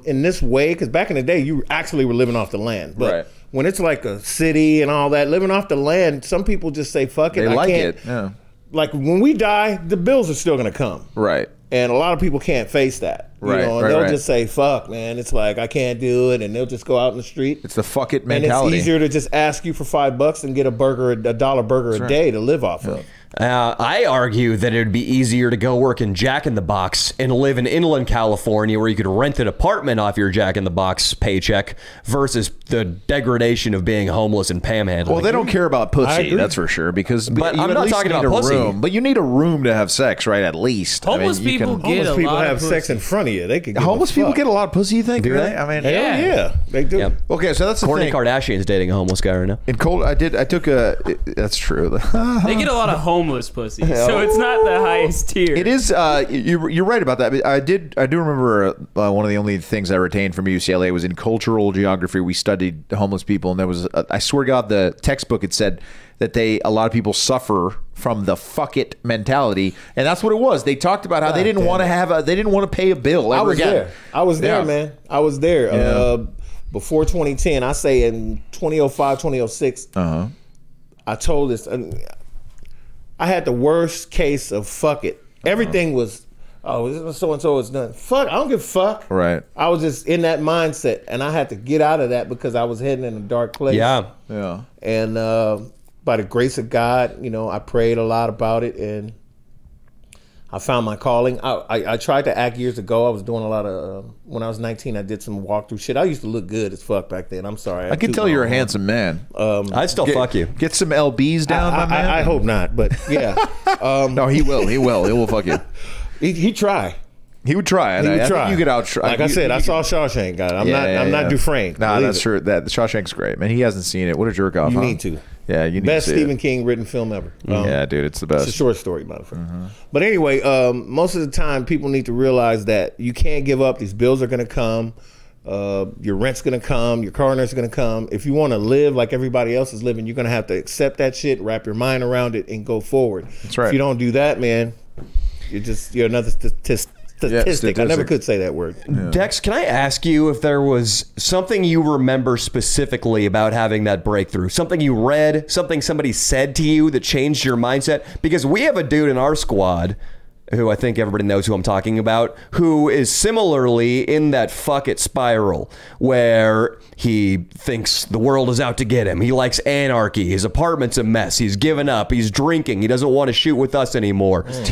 in this way, because back in the day, you actually were living off the land. But Right. when it's like a city and all that, living off the land, some people just say, fuck it. They I like can't. it. Yeah. Like when we die, the bills are still going to come. Right. And a lot of people can't face that. Right, And right, they'll right. just say, fuck, man. It's like, I can't do it. And they'll just go out in the street. It's the fuck it And mentality. it's easier to just ask you for $5 and get a $1 burger a day to live off of. I argue that it would be easier to go work in Jack in the Box and live in inland California where you could rent an apartment off your Jack in the Box paycheck versus the degradation of being homeless and panhandling. Well, they don't care about I pussy, agree. that's for sure. Because But you I'm at not least talking need about a pussy. room. But you need a room to have sex, right? At least. Homeless you people can- get Homeless a people lot have of sex pussy. in front of you. They could give Homeless a people fuck. get a lot of pussy. You think? Do really? they? I mean, Hell Yeah. yeah, they do. Yeah. okay. So that's the Kourtney thing. Kardashian's dating a homeless guy right now. In cold, I took a. That's true. They get a lot of homeless pussy, so it's not the highest tier. It is. You're right about that. But I do remember one of the only things I retained from UCLA was in cultural geography. We studied homeless people, and there was. I swear to God, the textbook had said that a lot of people suffer from the fuck it mentality, and that's what it was. They talked about how they didn't want to they didn't want to pay a bill ever again. I was there, Yeah. man. I was there. Yeah. Before 2010, I say in 2005, 2006, I told this. I had the worst case of fuck it. Everything was, oh, so and so is done. Fuck, I don't give a fuck. Right. I was just in that mindset, and I had to get out of that because I was heading in a dark place. Yeah. Yeah. And by the grace of God, I prayed a lot about it, and I found my calling. I tried to act years ago. I was doing a lot of, when I was 19, I did some walkthrough shit. I used to look good as fuck back then. I'm sorry. I can tell you're a handsome man. I'd still fuck you. Get some LBs down, my man. I hope not, but yeah. No, he will. He will. He will fuck you. He try. He would try. He would I try. think you could out. Like I said, I saw Shawshank. God, I'm not Dufresne. Nah, Believe that's it. true. That Shawshank's great, man. He hasn't seen it. What a jerk off. You huh? need to. Yeah, you need Best to see Stephen it. King written film ever. Yeah, dude, it's the It's a best. short story, matter of fact. But anyway, most of the time, people need to realize that you can't give up. These bills are going to come. Your rent's going to come. Your car note's going to come. If you want to live like everybody else is living, you're going to have to accept that shit, wrap your mind around it, and go forward. That's right. If you don't do that, man, you're another statistic. I never could say that word. Dex, can I ask you if there was something you remember specifically about having that breakthrough? Something you read, something somebody said to you that changed your mindset? Because we have a dude in our squad, who I think everybody knows who I'm talking about, who is similarly in that fuck it spiral where he thinks the world is out to get him. He likes anarchy. His apartment's a mess. He's given up. He's drinking. He doesn't want to shoot with us anymore. His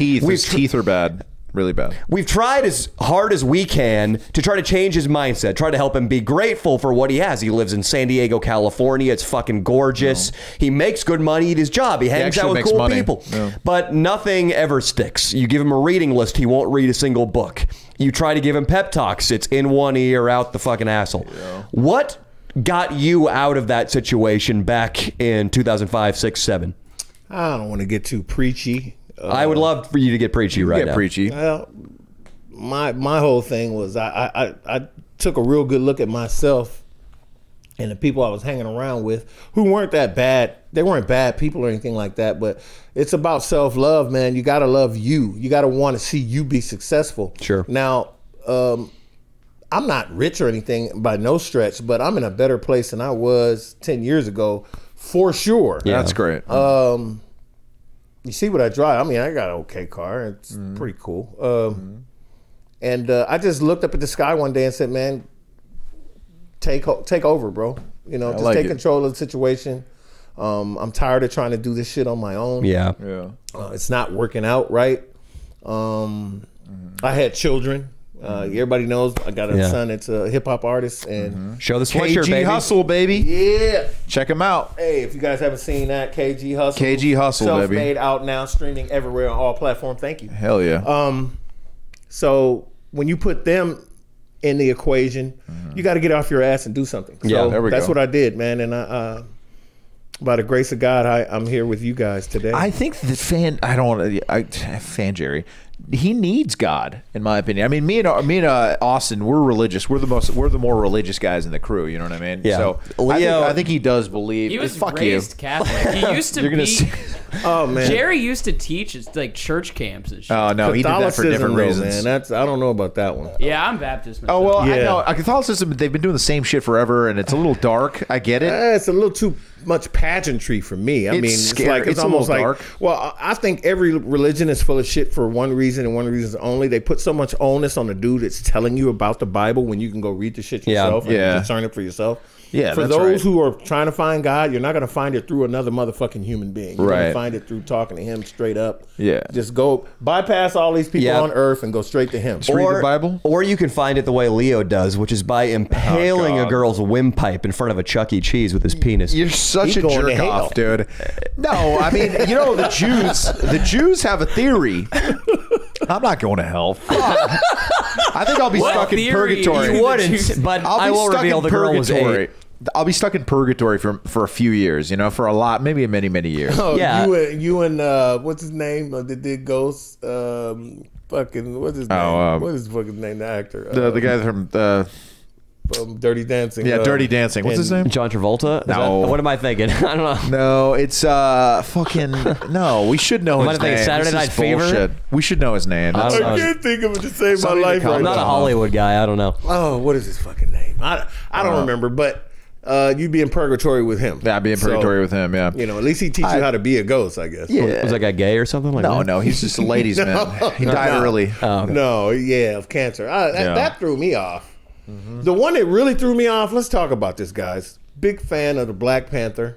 teeth are bad. Really bad. We've tried as hard as we can to try to change his mindset, try to help him be grateful for what he has. He lives in San Diego, California. It's fucking gorgeous. He makes good money at his job. He hangs out actually with makes cool money. people. Yeah. But nothing ever sticks. You give him a reading list, he won't read a single book. You try to give him pep talks, it's in one ear, out the fucking asshole. Yeah. What got you out of that situation back in 2005, 6, 7? I don't want to get too preachy. I would love for you to get preachy right Get now. preachy. Well, my whole thing was I took a real good look at myself and the people I was hanging around with who weren't that bad. They weren't bad people or anything like that, but it's about self-love, man. You got to love you. You got to want to see you be successful. Sure. Now, I'm not rich or anything by no stretch, but I'm in a better place than I was 10 years ago for sure. Yeah. That's great. You see what I drive? I mean, I got an okay car. It's pretty cool. And I just looked up at the sky one day and said, man, take over, bro. Just like take it. control of the situation. I'm tired of trying to do this shit on my own. Yeah. yeah. It's not working out right. I had children. Everybody knows I got a son that's a hip hop artist and Show the sweatshirt, KG baby. Hustle, baby. yeah. Check him out. Hey, if you guys haven't seen that, KG Hustle. KG Hustle, baby. Self-made, out now, streaming everywhere on all platforms. Thank you. Hell yeah. So when you put them in the equation, you got to get off your ass and do something. So Yeah, there we that's go. what I did, man. And by the grace of God, I'm here with you guys today. I think the fan Jerry, he needs God, in my opinion. I mean, me and Austin, we're religious. We're the more religious guys in the crew. You know what I mean? Yeah. So Leo, I think he does believe. He was fuck raised you. Catholic. He used to You're gonna be. see- oh man, Jerry used to teach at like church camps and shit. Oh no, he did that for different though, reasons. man. I don't know about that one. Yeah, I'm Baptist myself. Oh well, I Yeah. know. Catholicism, they've been doing the same shit forever, and it's a little dark. I get it. It's a little too much pageantry for me. I mean, it's scary. like it's It's a almost little like. dark. Well, I think every religion is full of shit for one reason and one reason only. They put so much onus on the dude that's telling you about the Bible when you can go read the shit yourself and Yeah. discern it for yourself. Yeah, for that's those right. who are trying to find God, you're not going to find it through another motherfucking human being. You're going Right. to find it through talking to him straight up. Yeah. Just go bypass all these people Yeah. on earth and go straight to him. read the Bible? Or you can find it the way Leo does, which is by impaling a God. girl's windpipe in front of a Chuck E. Cheese with his penis. You're such He's a going to jerk hell. off, dude. No, I mean, you know, the Jews have a theory. I'm not going to hell. Fuck. I think I'll be What stuck in theory? purgatory. You wouldn't, but I'll be I will stuck reveal in the girl was purgatory. 8. I'll be stuck in purgatory for a few years, you know, for a lot, maybe many years. Oh, Yeah. you and what's his name? That did Ghost. Fucking what's his name? What is fucking name? The actor. The guy from Dirty Dancing. Dirty Dancing. What's his name? John Travolta? Is No. that- what am I thinking? I don't know. No, it's fucking no. We should know Am I his thinking name. Saturday This is Night Fever? bullshit. We should know his name. I I don't know. can't think of it to save my Somebody life to call right I'm not a now. Hollywood guy. I don't know. Oh, what is his fucking name? I don't remember, but you'd be in purgatory with him. Yeah, I'd be in purgatory with him. Yeah. You know, at least he teach you how to be a ghost, I guess. Yeah. Was that guy gay or something like that? No, he's just a ladies' man. He died early. No, yeah, of cancer. Yeah. That threw me off. The one that really threw me off. Let's talk about this, guys. Big fan of the Black Panther.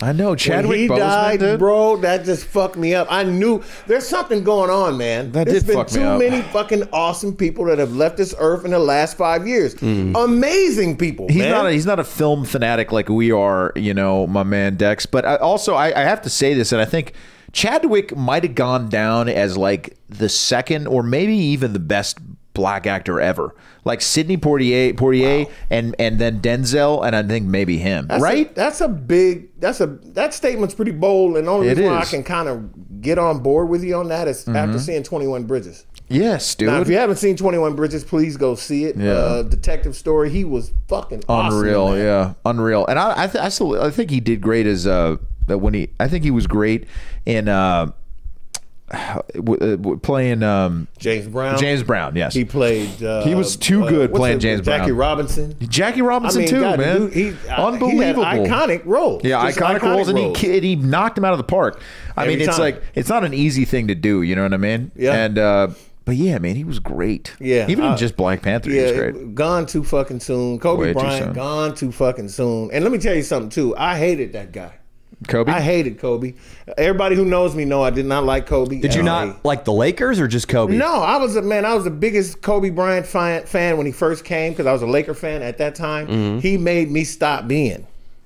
I know When Chadwick he Boseman, died, dude. bro, that just fucked me up. I knew there's something going on, man. That There's did been fuck me too up. many fucking awesome people that have left this earth in the last 5 years. Amazing people, man. He's not a film fanatic like we are, you know, my man Dex. But I have to say this, and I think Chadwick might have gone down as like the second or maybe even the best black actor ever. Like Sidney Poitier and then Denzel, and I think maybe him. Right? That statement's pretty bold, and the only It reason why I is. can kind of get on board with you on that is after seeing 21 Bridges. Yes, dude. Now, if you haven't seen 21 Bridges, please go see it. Yeah. Detective story. He was fucking awesome. Unreal, man. yeah, unreal. And I think he did great as I think he was great in playing James Brown. James Brown. Yes, He played. He was too good what's playing it, James Jackie Brown. Robinson. Jackie Robinson too, God, man. dude, he Unbelievable. had iconic roles. Yeah, Just iconic roles, and roles. he knocked him out of the park. I Every mean, it's time. like it's not an easy thing to do. You know what I mean? Yeah. And but yeah, man, he was great. Yeah, even in just Black Panther, he was great. Gone too fucking soon. Kobe Way too Bryant soon. gone too fucking soon. And let me tell you something too. I hated that guy. Kobe. I hated Kobe. Everybody who knows me know I did not like Kobe. Did you not like the Lakers or just Kobe? No, I was the biggest Kobe Bryant fan when he first came because I was a Laker fan at that time. Mm-hmm. He made me stop being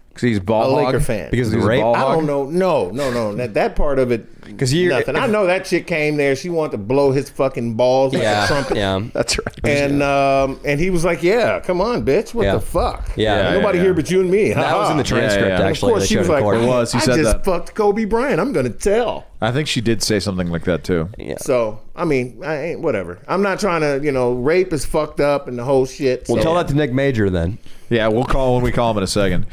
Because he's a ball hog. Laker fan. Because of He's the a rape? ball I hog? don't know. No. That part of it. 'Cause you're- nothing. I know that chick came there. She wanted to blow his fucking balls like a trumpet. Yeah. That's right. And he was like, "Yeah, come on, bitch. What Yeah. the fuck? Yeah. Ain't nobody yeah. here but you and me." That was in the transcript, yeah. And Of actually. course, They she showed was in like, court. It was. He I said just that. fucked Kobe Bryant. I'm gonna tell. I think she did say something like that too. Yeah. So I mean, I ain't whatever. I'm not trying to, rape is fucked up and the whole shit. Well, so. tell that to Nick Major then. Yeah, we'll call when we call him in a second.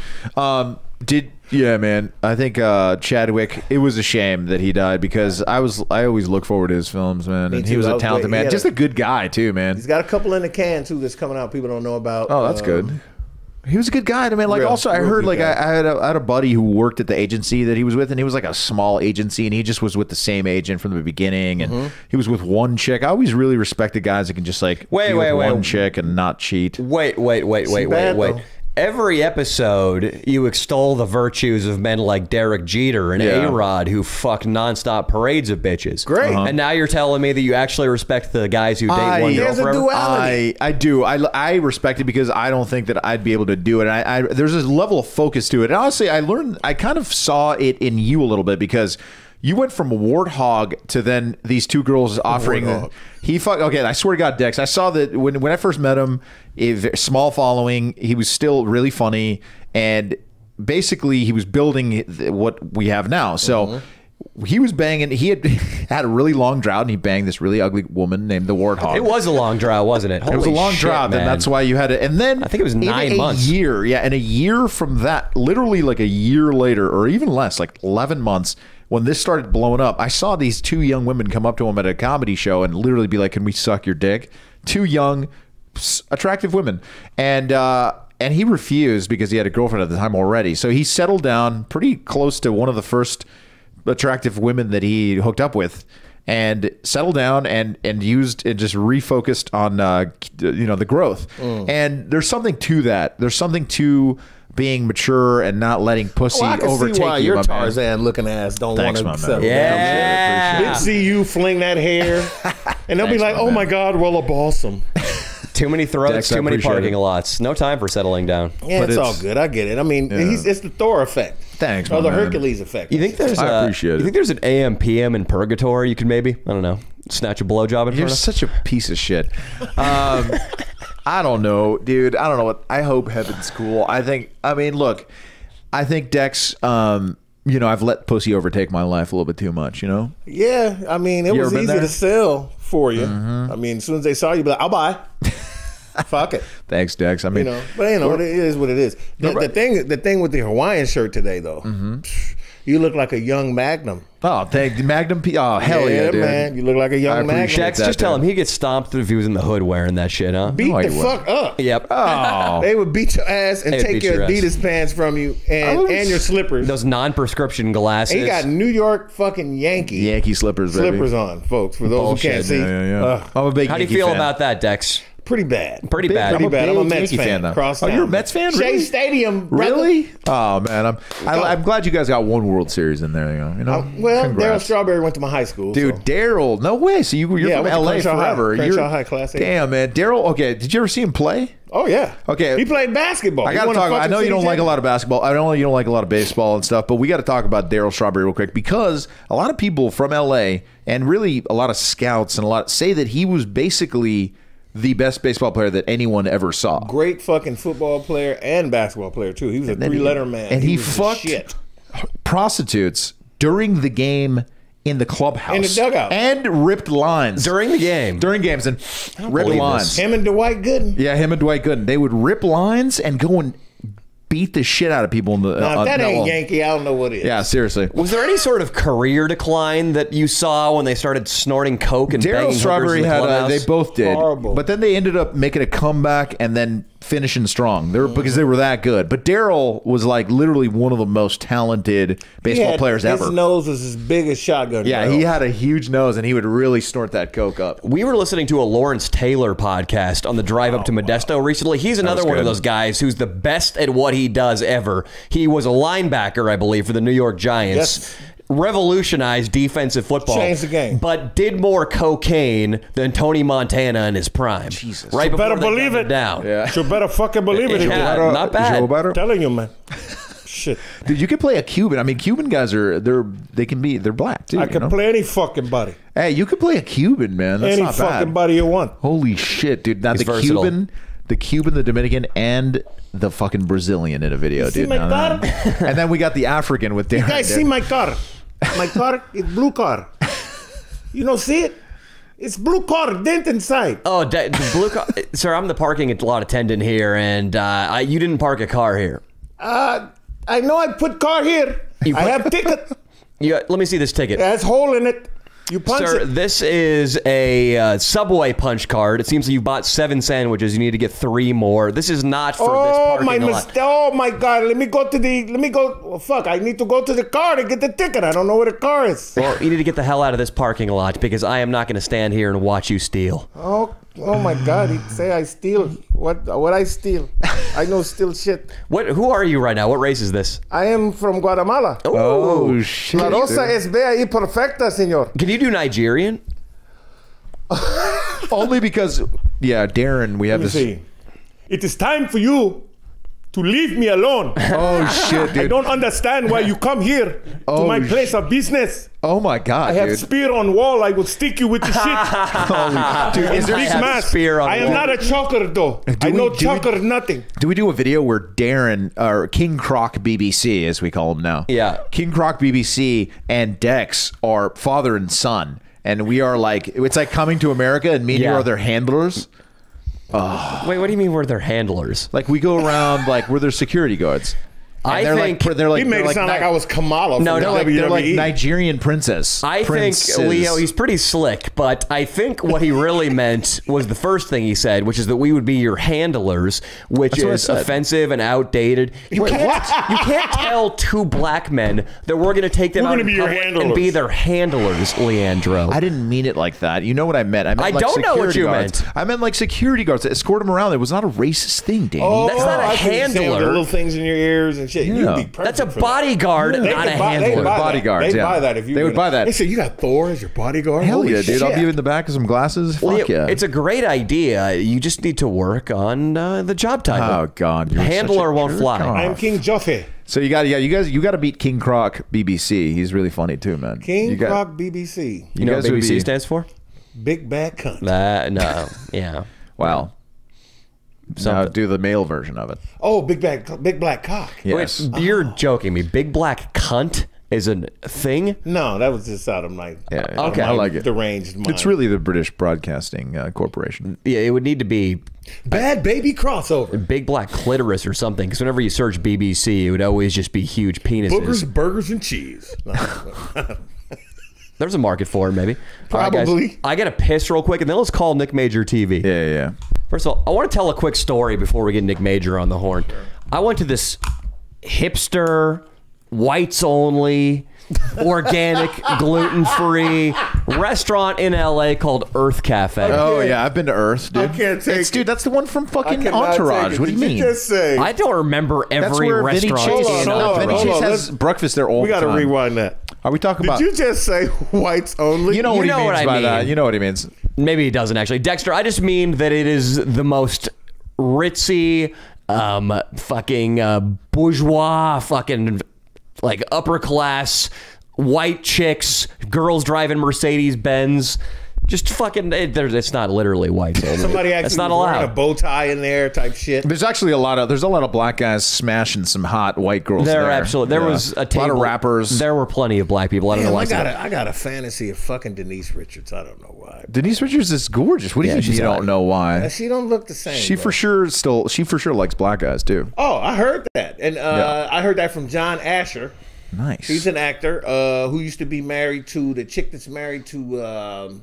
Yeah, man. I think Chadwick. It was a shame that he died because I always look forward to his films, man. And he too. was I a was talented waiting. He man, had just a good guy too, man. He's got a couple in the can too that's coming out. People don't know about. Oh, that's good. He was a good guy. I mean, like Real- also I real heard good like guy. I had a buddy who worked at the agency that he was with, and he was like a small agency, and he just was with the same agent from the beginning, and he was with one chick. I always really respected guys that can just like Wait, be with wait, one wait. chick and not cheat. Wait. bad, though? every episode you extol the virtues of men like Derek Jeter and A-Rod who fuck nonstop parades of bitches. Great. And now you're telling me that you actually respect the guys who date one girl There's a forever? duality. I do. I respect it because I don't think that I'd be able to do it. And there's a level of focus to it. And honestly, I kind of saw it in you a little bit because you went from a warthog to then these two girls offering. Okay, I swear to God, Dex, I saw that when I first met him, a small following. He was still really funny, and basically he was building what we have now. So he was banging. He had a really long drought, and he banged this really ugly woman named the Warthog. It was a long drought, wasn't it? It was a long drought, man. and that's why you had it. And then I think it was 9 months. And a year from that, literally like a year later, or even less, like 11 months. When this started blowing up, I saw these two young women come up to him at a comedy show and literally be like, "Can we suck your dick?" Two young, attractive women, and he refused because he had a girlfriend at the time already. So he settled down pretty close to one of the first attractive women that he hooked up with, and settled down and used and just refocused on the growth. And there's something to that. There's something to being mature and not letting pussy I can overtake see why you, your my man. Tarzan looking ass don't want Thanks, to my man. settle Yeah. down. They see you fling that hair, and they'll be like, "Oh my God, well, a balsam." Too many throats, Dex, I too many appreciate parking it. lots. No time for settling down. Yeah, But it's all it's- good. I get it. I mean, it's the Thor effect. Thanks, or my the man. Hercules effect. You think there's I appreciate it. You think there's an AM PM in purgatory? You could maybe, I don't know, snatch a blowjob in You're front of? such a piece of shit. I don't know, dude. I don't know what. I hope heaven's cool. I think Dex. I've let pussy overtake my life a little bit too much. Yeah, I mean, it You was ever been easy there? to sell for you. I mean, as soon as they saw you, be like, "I'll buy." Fuck it. Thanks, Dex. I mean, But it is what it is. The thing with the Hawaiian shirt today, though, you look like a young Magnum. oh, thank you, Magnum P. Oh, hell yeah, dude. man, you look like a young Magnum. appreciate Dex, that, just tell dude. him he gets stomped if he was in the hood wearing that shit, huh? Beat No, the he wouldn't. fuck up. Yep. Oh, They would beat your ass and They'd take beat your your ass. Adidas pants from you and your slippers. Those non-prescription glasses. And he got New York fucking Yankee Yankee slippers, baby. slippers on, folks. For those Bullshit. who can't see, Yeah. I'm a big. How do you Yankee feel fan. about that, Dex? pretty bad. Pretty bad. Pretty bad. I'm a big Mets Yankee fan. though. Cross Oh, town. you're a Mets fan? Shea Really? Stadium, brother. Really? Oh man, I'm glad you guys got one World Series in there. You know. Well, Daryl Congrats. Strawberry went to my high school. Dude, so. Daryl, no way. So you're Yeah, I from went to LA Crenshaw High. forever. Crenshaw You're High, Class A. Damn, man. Daryl, okay, did you ever see him play? Oh yeah. Okay. He played basketball. I He got to won a talk about, I fucking know you city don't like a championship. lot of basketball. I know you don't like a lot of baseball and stuff, but we got to talk about Daryl Strawberry real quick because a lot of people from LA and really a lot of scouts and a lot say that he was basically the best baseball player that anyone ever saw. Great fucking football player and basketball player too. He was a then three-letter man. And he was the fucked shit. prostitutes during the game in the clubhouse. In the dugout. And ripped lines. During the game. During games and ripped believe lines. this. Him and Dwight Gooden. Yeah, him and Dwight Gooden. They would rip lines and go and beat the shit out of people in the. Now, if that ain't well, Yankee, I don't know what is. Yeah, seriously. Was there any sort of career decline that you saw when they started snorting coke and Daryl banging Strawberry hookers in the had. clubhouse? They both did. Horrible. But then they ended up making a comeback and then finishing strong. Because they were that good. But Daryl was like literally one of the most talented baseball players his ever. His nose was as big as shotgun. Yeah, barrel. he had a huge nose and he would really snort that coke up. We were listening to a Lawrence Taylor podcast on the drive up to Modesto recently. He's another was one of good. those guys who's the best at what he does ever. He was a linebacker, I believe, for the New York Giants. Yes. Revolutionized defensive football. Changed the game. But did more cocaine than Tony Montana in his prime. Jesus. Right before better they believe got it. down. Yeah. You better fucking believe it. Yeah, not bad. Joe Butter? I'm telling you, man. Shit. Dude, you could play a Cuban. I mean, Cuban guys they're black too. I can play any fucking body. Hey, you could play a Cuban, man. That's Any not fucking bad. body you want. Holy shit, dude! Now He's the versatile. Cuban, the Dominican, and the fucking Brazilian in a video, see dude. my Now, car? and then we got the African with Darren. Guys, see my car. My car is blue car. You don't see it? It's blue car, dent inside. Oh, the blue car. Sir, I'm the parking lot attendant here, and you didn't park a car here. I know I put car here. I have ticket. Let me see this ticket. It has hole in it. You punch Sir, it. this is a Subway punch card. It seems that you bought 7 sandwiches. You need to get 3 more. This is not for this parking lot. Oh my God! Let me go. Oh, fuck! I need to go to the car to get the ticket. I don't know where the car is. Well, you need to get the hell out of this parking lot because I am not going to stand here and watch you steal. Oh my God! He say I steal. What I steal? I know steal shit. Who are you right now? What race is this? I am from Guatemala. Oh shit! La rosa es bella y perfecta, señor. Can you do Nigerian? Only because, yeah, Darren, we have Let me this. see. It is time for you to leave me alone. Oh shit, I dude! don't understand why you come here to my place of business. Oh my God, I have dude! spear on wall. I will stick you with the shit. Dude, is there Big I have mask. spear on I am wall. not a choker though. I know choker nothing. Do we do a video where Darren, or King Croc BBC, as we call him now? Yeah. King Croc BBC and Dex are father and son, and we are like, it's like Coming to America, and me and you Yeah. are their handlers. Wait, what do you mean we're their handlers? Like we go around like we're their security guards. And I they're think- like, they're like, He made they're it like sound like Ni- I was Kamala. No, from no, the WWE. they're like Nigerian princess. I princes. think Leo, he's pretty slick, but I think what he really meant was the first thing he said, which is that we would be your handlers, which That's what I is said. offensive and outdated. You can't tell 2 black men that we're going to take them We're out gonna in be your public and handlers. be their handlers, Leandro. I didn't mean it like that. You know what I meant? I meant I like don't know what security you guards. meant. I meant like security guards that escort him around. It was not a racist thing, Danny. That's not a I see you saying handler. the little things in your ears and shit. Yeah. You'd be perfect That's a for that. bodyguard, They not a could buy- they handler. could buy that. Bodyguards, They'd yeah. buy that if you. They would buy that. They say you got Thor as your bodyguard. Hell Holy yeah, dude! shit. I'll give you the back of some glasses. Fuck Leo, yeah! it's a great idea. You just need to work on the job title. Oh God, you're Handler such a won't jerk fly. off. I am King Joffe. So you got, yeah, you got to beat King Croc BBC. He's really funny too, man. King You got- Croc BBC. You know what guys would BBC be- stands for? Big bad cunt. No, yeah. Wow. Now Something. do the male version of it. Oh, big black cock. Yes. Wait, you're joking me. Big black cunt is a thing? No, that was just out of my Yeah, Okay. I like it. deranged mind. It's really the British Broadcasting Corporation. Yeah, it would need to be bad baby crossover. big black clitoris or something. Because whenever you search BBC, it would always just be huge penises. Boogers, burgers, and cheese. No. There's a market for it, maybe. All right, guys, Probably. I got to piss real quick, and then let's call Nick Major TV. Yeah. First of all, I want to tell a quick story before we get Nick Major on the horn. I went to this hipster, whites only, organic, gluten-free restaurant in LA called Earth Cafe. Oh yeah, I've been to Earth, dude. I can't take Dude, that's the one from fucking cannot Entourage. take it. What do you Did mean? You just say. I don't remember That's every where Vinny restaurant Chase, in hold on, Vinny Entourage. hold Chase on. has breakfast there all we the got to time. rewind that. Are we talking about? Did you just say whites only? You know what You he know what means I by mean. that. You know what he means. Maybe he doesn't actually. Dexter, I just mean that it is the most ritzy, fucking bourgeois, fucking like upper class white chicks, girls driving Mercedes Benz. Just fucking, it's not literally white. Somebody actually It's not was wearing allowed. a bow tie in there type shit. There's actually a lot of black guys smashing some hot white girls. There there absolutely. There Yeah. was a table. lot of rappers. There were plenty of black people. I don't know why. I got a fantasy of fucking Denise Richards. I don't know why. Denise Richards is gorgeous. What do you mean she's you hot. don't know why? She don't look the same. She bro. for sure likes black guys too. Oh, I heard that, and Yeah. I heard that from John Asher. Nice. He's an actor who used to be married to the chick that's married to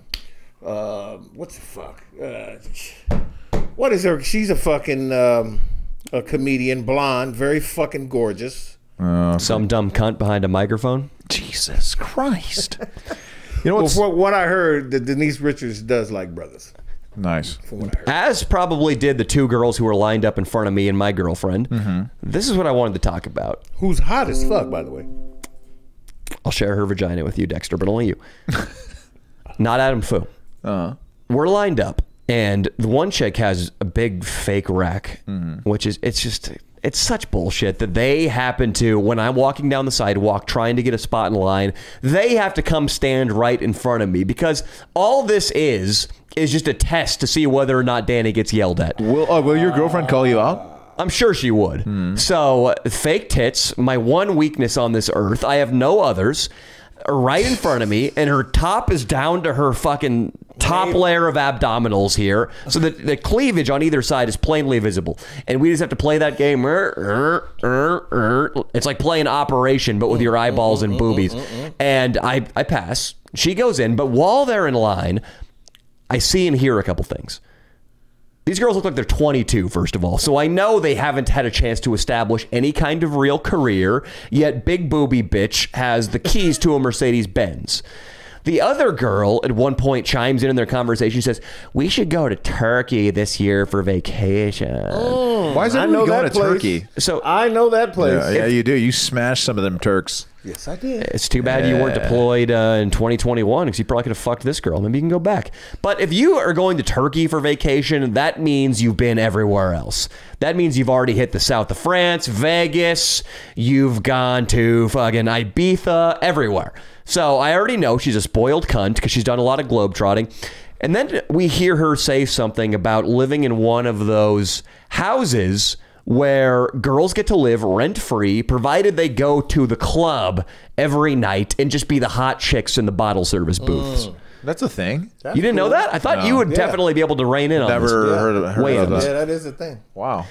what's the fuck? What is her? She's a fucking a comedian, blonde, very fucking gorgeous. Some dumb cunt behind a microphone. Jesus Christ. You know Well, what's from what I heard, that Denise Richards does like brothers. nice? From what I heard. As probably did the 2 girls who were lined up in front of me and my girlfriend. Mm-hmm. This is what I wanted to talk about. Who's hot as fuck, by the way. I'll share her vagina with you, Dexter, but only you. Not Adam Fu. We're lined up, and the one chick has a big fake rack, which is, it's such bullshit that they happen to, when I'm walking down the sidewalk trying to get a spot in line, they have to come stand right in front of me, because all this is just a test to see whether or not Danny gets yelled at. Will your girlfriend call you out? I'm sure she would. So, fake tits, my one weakness on this earth, I have no others, are right in front of me, and her top is down to her fucking top layer of abdominals here, so that the cleavage on either side is plainly visible. And we just have to play that game. It's like playing Operation, but with your eyeballs and boobies. And I pass. She goes in, but while they're in line, I see and hear a couple things. These girls look like they're 22, first of all. So I know they haven't had a chance to establish any kind of real career, yet Big Booby Bitch has the keys to a Mercedes-Benz. The other girl at one point chimes in their conversation, says, we should go to Turkey this year for vacation. Why is everyone going to Turkey? So I know that place. Yeah, you do. You smash some of them Turks. Yes, I did. It's too bad you weren't deployed in 2021, because you probably could have fucked this girl. Maybe you can go back. But if you are going to Turkey for vacation, that means you've been everywhere else. That means you've already hit the south of France, Vegas. You've gone to fucking Ibiza, everywhere. So I already know she's a spoiled cunt because she's done a lot of globetrotting. And then we hear her say something about living in one of those houses where girls get to live rent-free, provided they go to the club every night and just be the hot chicks in the bottle service booths. That's a thing. You didn't know that? I thought you would definitely be able to rein in on this. Never heard of that. Yeah, that is a thing. Wow.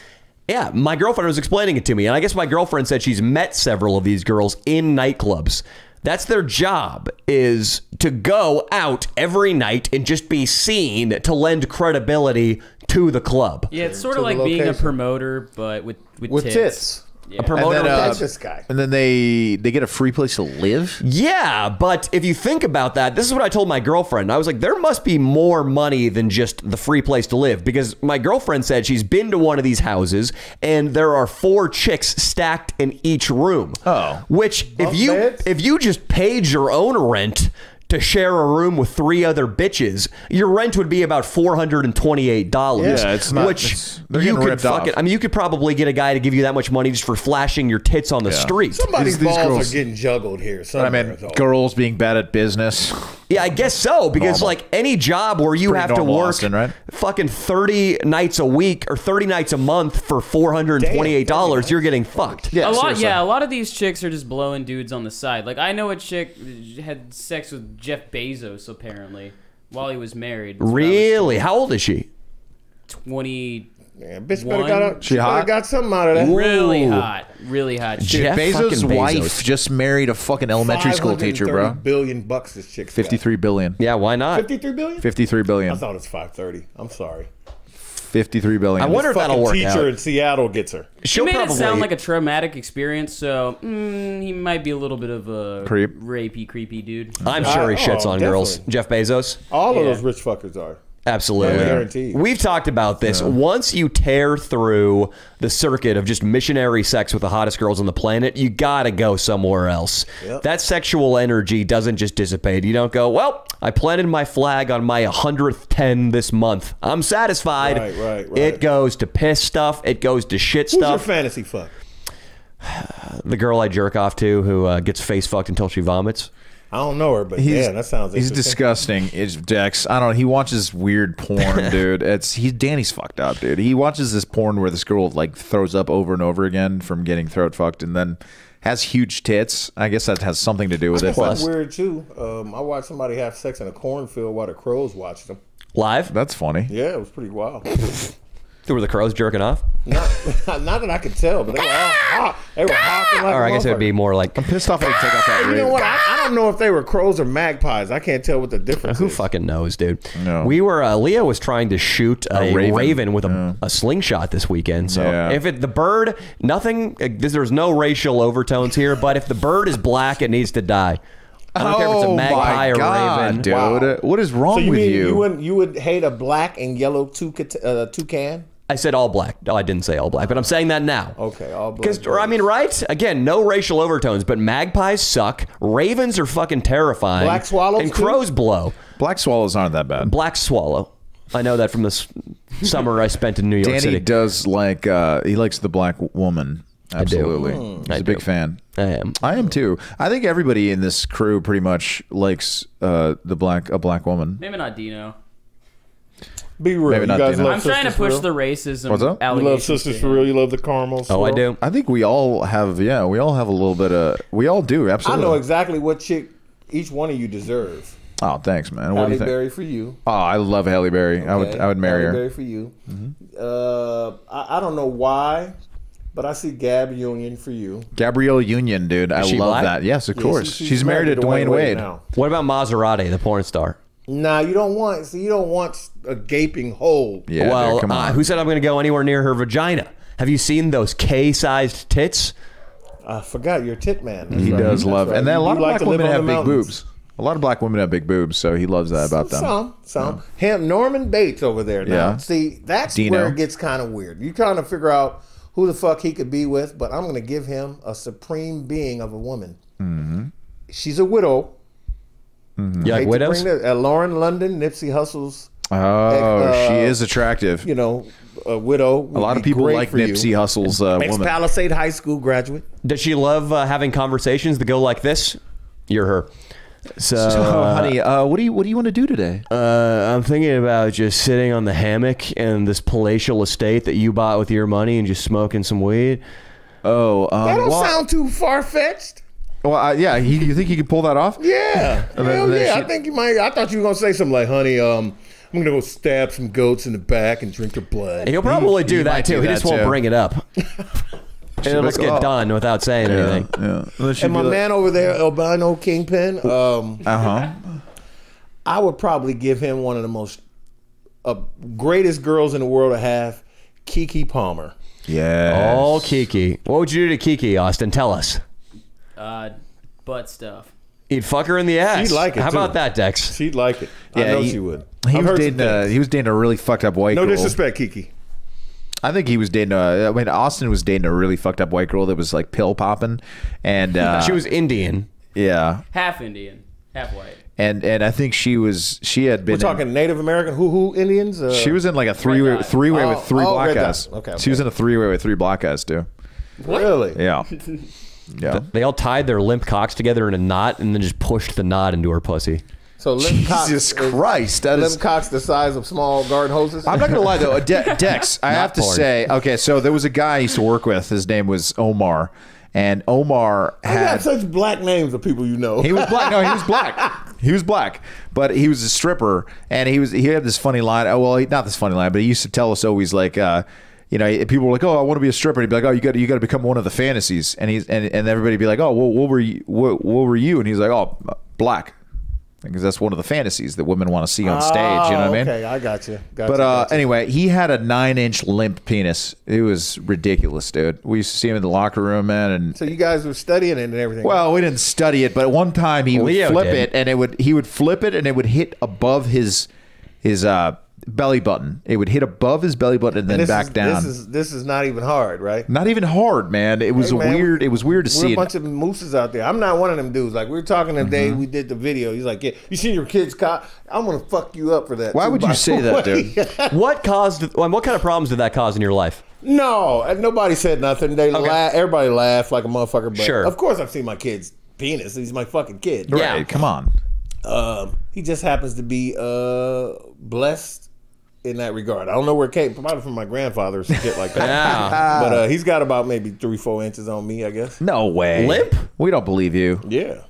Yeah, my girlfriend was explaining it to me, and I guess my girlfriend said she's met several of these girls in nightclubs. That's their job, is to go out every night and just be seen to lend credibility to the club. Yeah, it's sort of like being a promoter, but with tits. Yeah. A promoter. That's this guy. And then they get a free place to live? Yeah, but if you think about that, this is what I told my girlfriend. I was like, there must be more money than just the free place to live, because my girlfriend said she's been to one of these houses and there are 4 chicks stacked in each room. Oh. Which if you just paid your own rent to share a room with 3 other bitches, your rent would be about $428. Yeah, it's not. Which They're you getting could ripped off. I mean, you could probably get a guy to give you that much money just for flashing your tits on the street. Somebody's These balls girls- are getting juggled here. I mean, girls being bad at business. Yeah, I guess so, because like any job where you have to normal, work Austin, right? fucking 30 nights a week or 30 nights a month for $428, you're getting fucked. Yeah, a lot of these chicks are just blowing dudes on the side. Like, I know a chick had sex with Jeff Bezos apparently while he was married. Really? How old is she? 20. Yeah, bitch better got something out of that. Really hot. Really hot. Dude, Jeff Bezos' fucking wife Bezos. just married a fucking elementary school teacher, bro. $530 billion this chick's 53 billion. Yeah, why not? 53 billion? 53 billion. I thought it was 530. I'm sorry. 53 billion. I wonder if that'll work teacher out. in Seattle gets her. She made it sound like a traumatic experience, so he might be a little bit of a Creep. rapey, creepy dude. I'm sure he shits on girls. definitely. Jeff Bezos? All of those rich fuckers are. Absolutely. Guaranteed. We've talked about this. Once you tear through the circuit of just missionary sex with the hottest girls on the planet, you gotta go somewhere else. Yep. That sexual energy doesn't just dissipate. You don't go, well, I planted my flag on my 100th 10 this month. I'm satisfied. Right. It goes to piss stuff. It goes to shit Who's your stuff. fantasy fuck? The girl I jerk off to who gets face fucked until she vomits. I don't know her, but yeah, that sounds He's interesting. disgusting. It's Dex. I don't know. He watches weird porn, dude. Danny's fucked up, dude. He watches this porn where this girl like throws up over and over again from getting throat fucked, and then has huge tits. I guess that has something to do with it. That's weird too. I watched somebody have sex in a cornfield while the crows watched them. Live? That's funny. Yeah, it was pretty wild. Were the crows jerking off? Not that I could tell, but they were all they were hopping like Or I guess it would be more like, I'm pissed off I didn't take off that You know what? I don't know if they were crows or magpies. I can't tell what the difference who is. fucking knows, dude? No. We were, Leah was trying to shoot a raven with a slingshot this weekend. So if the bird, there's no racial overtones here, but if the bird is black, it needs to die. I don't care if it's a magpie or raven. Dude. Wow. What is wrong So with you would hate a black and yellow toucan? I said all black. No, I didn't say all black, but I'm saying that now. Okay, all black. Because, I mean, right? Again, no racial overtones, but magpies suck. Ravens are fucking terrifying. Black swallows, and too? crows blow. Black swallows aren't that bad. Black swallow. I know that from this summer I spent in New York Danny City. does like he likes the black woman. Absolutely. He's a big fan. I am. I am too. I think everybody in this crew pretty much likes a black woman. Maybe not Dino. Be real. Maybe You not guys Dino. love I'm trying to Sisters push for the real? racism. What's up? You love allegations Sisters to for him. real. You love the caramels. Oh, I do. I think we all have. Yeah, we all have a little bit of. We all do. I Absolutely. know exactly what chick each one of you deserve. Oh, thanks, man. What do Halle you think? Berry for you. Oh, I love Halle Berry. Okay. I would marry Halle her. Berry for you. I don't know why, but I see Gab Union for you. Gabrielle Union, dude. I she love black? that. Yes, of course. She's married to Dwayne Dwayne Wade. now. What about Maserati, the porn star? Nah, you don't want a gaping hole. Yeah, well, dude, come on. who said I'm going to go anywhere near her vagina? Have you seen those K-sized tits? I forgot you're a tit man. That's He right. does That's love, right. and then a You lot of like black to live women on have the big mountains. boobs. A lot of black women have big boobs, so he loves that about them. Some. Him, Norman Bates over there now. Yeah. See, that's Dino. where it gets kind of weird. You're trying to figure out who the fuck he could be with, but I'm going to give him a supreme being of a woman. Mm-hmm. She's a widow. You like Hate to widows? bring that- Lauren London, Nipsey Hussle's, Oh, she is attractive. you know, a widow. A lot of people like Nipsey Hussle's woman. Ex-Palisade High School graduate. Does she love having conversations that go like this? You're her. So, honey, what do you want to do today? I'm thinking about just sitting on the hammock in this palatial estate that you bought with your money and just smoking some weed. Oh, That don't sound too far-fetched. well, yeah. You think he can pull that off? Yeah. Hell then yeah. she- I think you might. I thought you were going to say something like, honey, I'm going to go stab some goats in the back and drink their blood. He'll probably do that might too. do He that just won't too. bring it up. And it'll just get done without saying anything. Yeah. And my man over there, Albino Kingpin, Uh-huh. I would probably give him one of the most greatest girls in the world to have, Keke Palmer. Yeah. Oh, Kiki. What would you do to Kiki, Austin? Tell us. Butt stuff. You'd fuck her in the ass. She'd like it, How too. about that, Dex? She'd like it. I Yeah, know he- she would. He I've was heard dating. some things. He was dating a really fucked up white No girl. disrespect, Kiki. I think he was dating. I mean, Austin was dating a really fucked up white girl that was like pill popping, and She was Indian. yeah, Half Indian, half white. and I think she had been. We're talking Native American hoo-hoo Indians? She was in like a three-way Red dot. with three black red dot. guys. Okay, She was in a three-way with 3 black guys too. Really? Yeah. Yeah. They all tied their limp cocks together in a knot and then just pushed the knot into her pussy. So limp cocks Jesus Christ, that is. limp cocks the size of small garden hoses? I'm not gonna lie though, Dex. I have to porn. say, okay, so there was a guy I used to work with. His name was Omar, and Omar I got had. such black names of people you know. He was black. No, he was black. He was black, but he was a stripper, and he had this funny line. Oh, well, not this funny line, but he used to tell us always like, you know, people were like, "Oh, I want to be a stripper." And he'd be like, "Oh, you got to become one of the fantasies." And and everybody'd be like, "Oh, well, what were you? What were you?" And he's like, "Oh, black." Because that's one of the fantasies that women want to see on stage. You know what I mean? Okay, I got you. But anyway, he had a 9-inch limp penis. It was ridiculous, dude. We used to see him in the locker room, man. And so you guys were studying it and everything. well, we didn't study it, but one time he would Leo flip did. it, and he would flip it, and it would hit above his belly button. It would hit above his belly button and then this back is, down. This is not even hard, right? Not even hard, man. It was Hey, man, weird. It was weird to We're see. a bunch of mooses out there. I'm not one of them dudes. Like we were talking the day we did the video. He's like, "Yeah, you seen your kid's cock? I'm gonna fuck you up for that." Why too, would you by say the that, way." dude? What kind of problems did that cause in your life? No, nobody said nothing. They everybody laughed like a motherfucker. But Sure. of course, I've seen my kid's penis. He's my fucking kid. Yeah. Right, come on. He just happens to be blessed in that regard. I don't know where it came. Probably from my grandfather or some shit like that. Yeah. But he's got about maybe 3-4 inches on me, I guess. No way. Limp? We don't believe you. Yeah.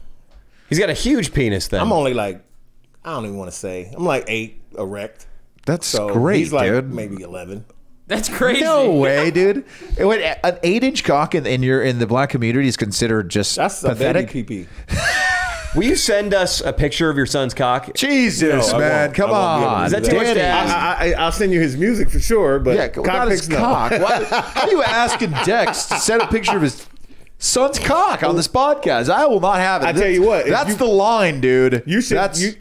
He's got a huge penis then. I'm only like, I don't even want to say. I'm like 8 erect. That's So great, he's like dude. maybe 11. That's crazy. No way, dude. Wait, an 8-inch cock in the black community is considered just That's a pathetic. baby pee. Will you send us a picture of your son's cock? Jesus, No, I man, won't. come I won't be able to on. do Is that too much to Danny. ask? I'll send you his music for sure, but Yeah, not his pics, no. cock. How are you asking Dex to send a picture of his son's cock on this podcast? I will not have it. I tell you what, if that's you- the line, dude. You should.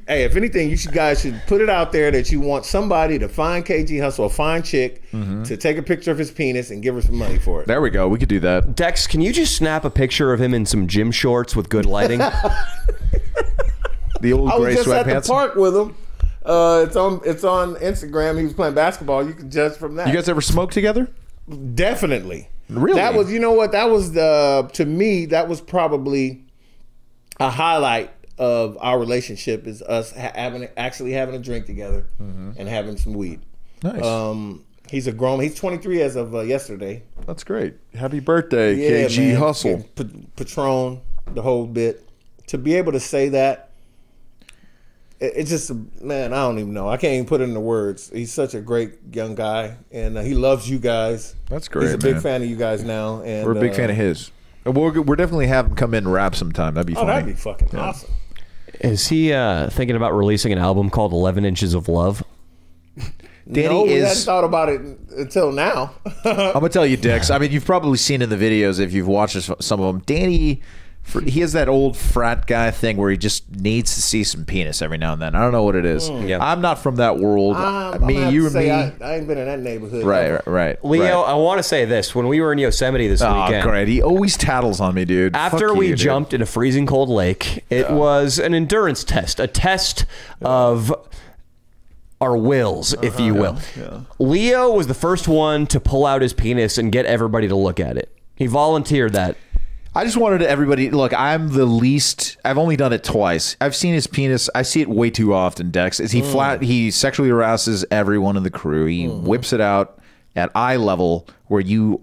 Hey, if anything, you guys should put it out there that you want somebody to find KG Hustle, a fine chick, to take a picture of his penis and give her some money for it. There we go. We could do that. Dex, can you just snap a picture of him in some gym shorts with good lighting? The old I was gray just at the sweatpants. park with him. It's on Instagram. He was playing basketball. You can judge from that. You guys ever smoke together? Definitely. Really? That was, you know what? That was to me, that was probably a highlight of our relationship is us actually having a drink together and having some weed. Nice. He's 23 as of yesterday. That's great. Happy birthday, Yeah, KG man. Hustle. Patron, the whole bit. To be able to say that, it's just, man, I don't even know. I can't even put it into words. He's such a great young guy, and he loves you guys. That's great. He's a big fan of you guys now, and we're a big fan of his. We're definitely have him come in and rap sometime. That'd be funny. That'd be fucking awesome. Is he thinking about releasing an album called 11 Inches of Love? Danny we hadn't thought about it until now. I'm gonna tell you, Dex. I mean, you've probably seen in the videos if you've watched some of them. Danny, he has that old frat guy thing where he just needs to see some penis every now and then. I don't know what it is. Yeah. I'm not from that world. Me, you, and me. I ain't been in that neighborhood. Right. Leo, I want to say this. When we were in Yosemite this weekend. Oh, great. He always tattles on me, dude. After we jumped in a freezing cold lake, it was an endurance test, a test of our wills, if you will. Leo was the first one to pull out his penis and get everybody to look at it. He volunteered that. I just wanted everybody, look, I'm the least, I've only done it twice. I've seen his penis. I see it way too often, Dex. He sexually harasses everyone in the crew. He whips it out at eye level where you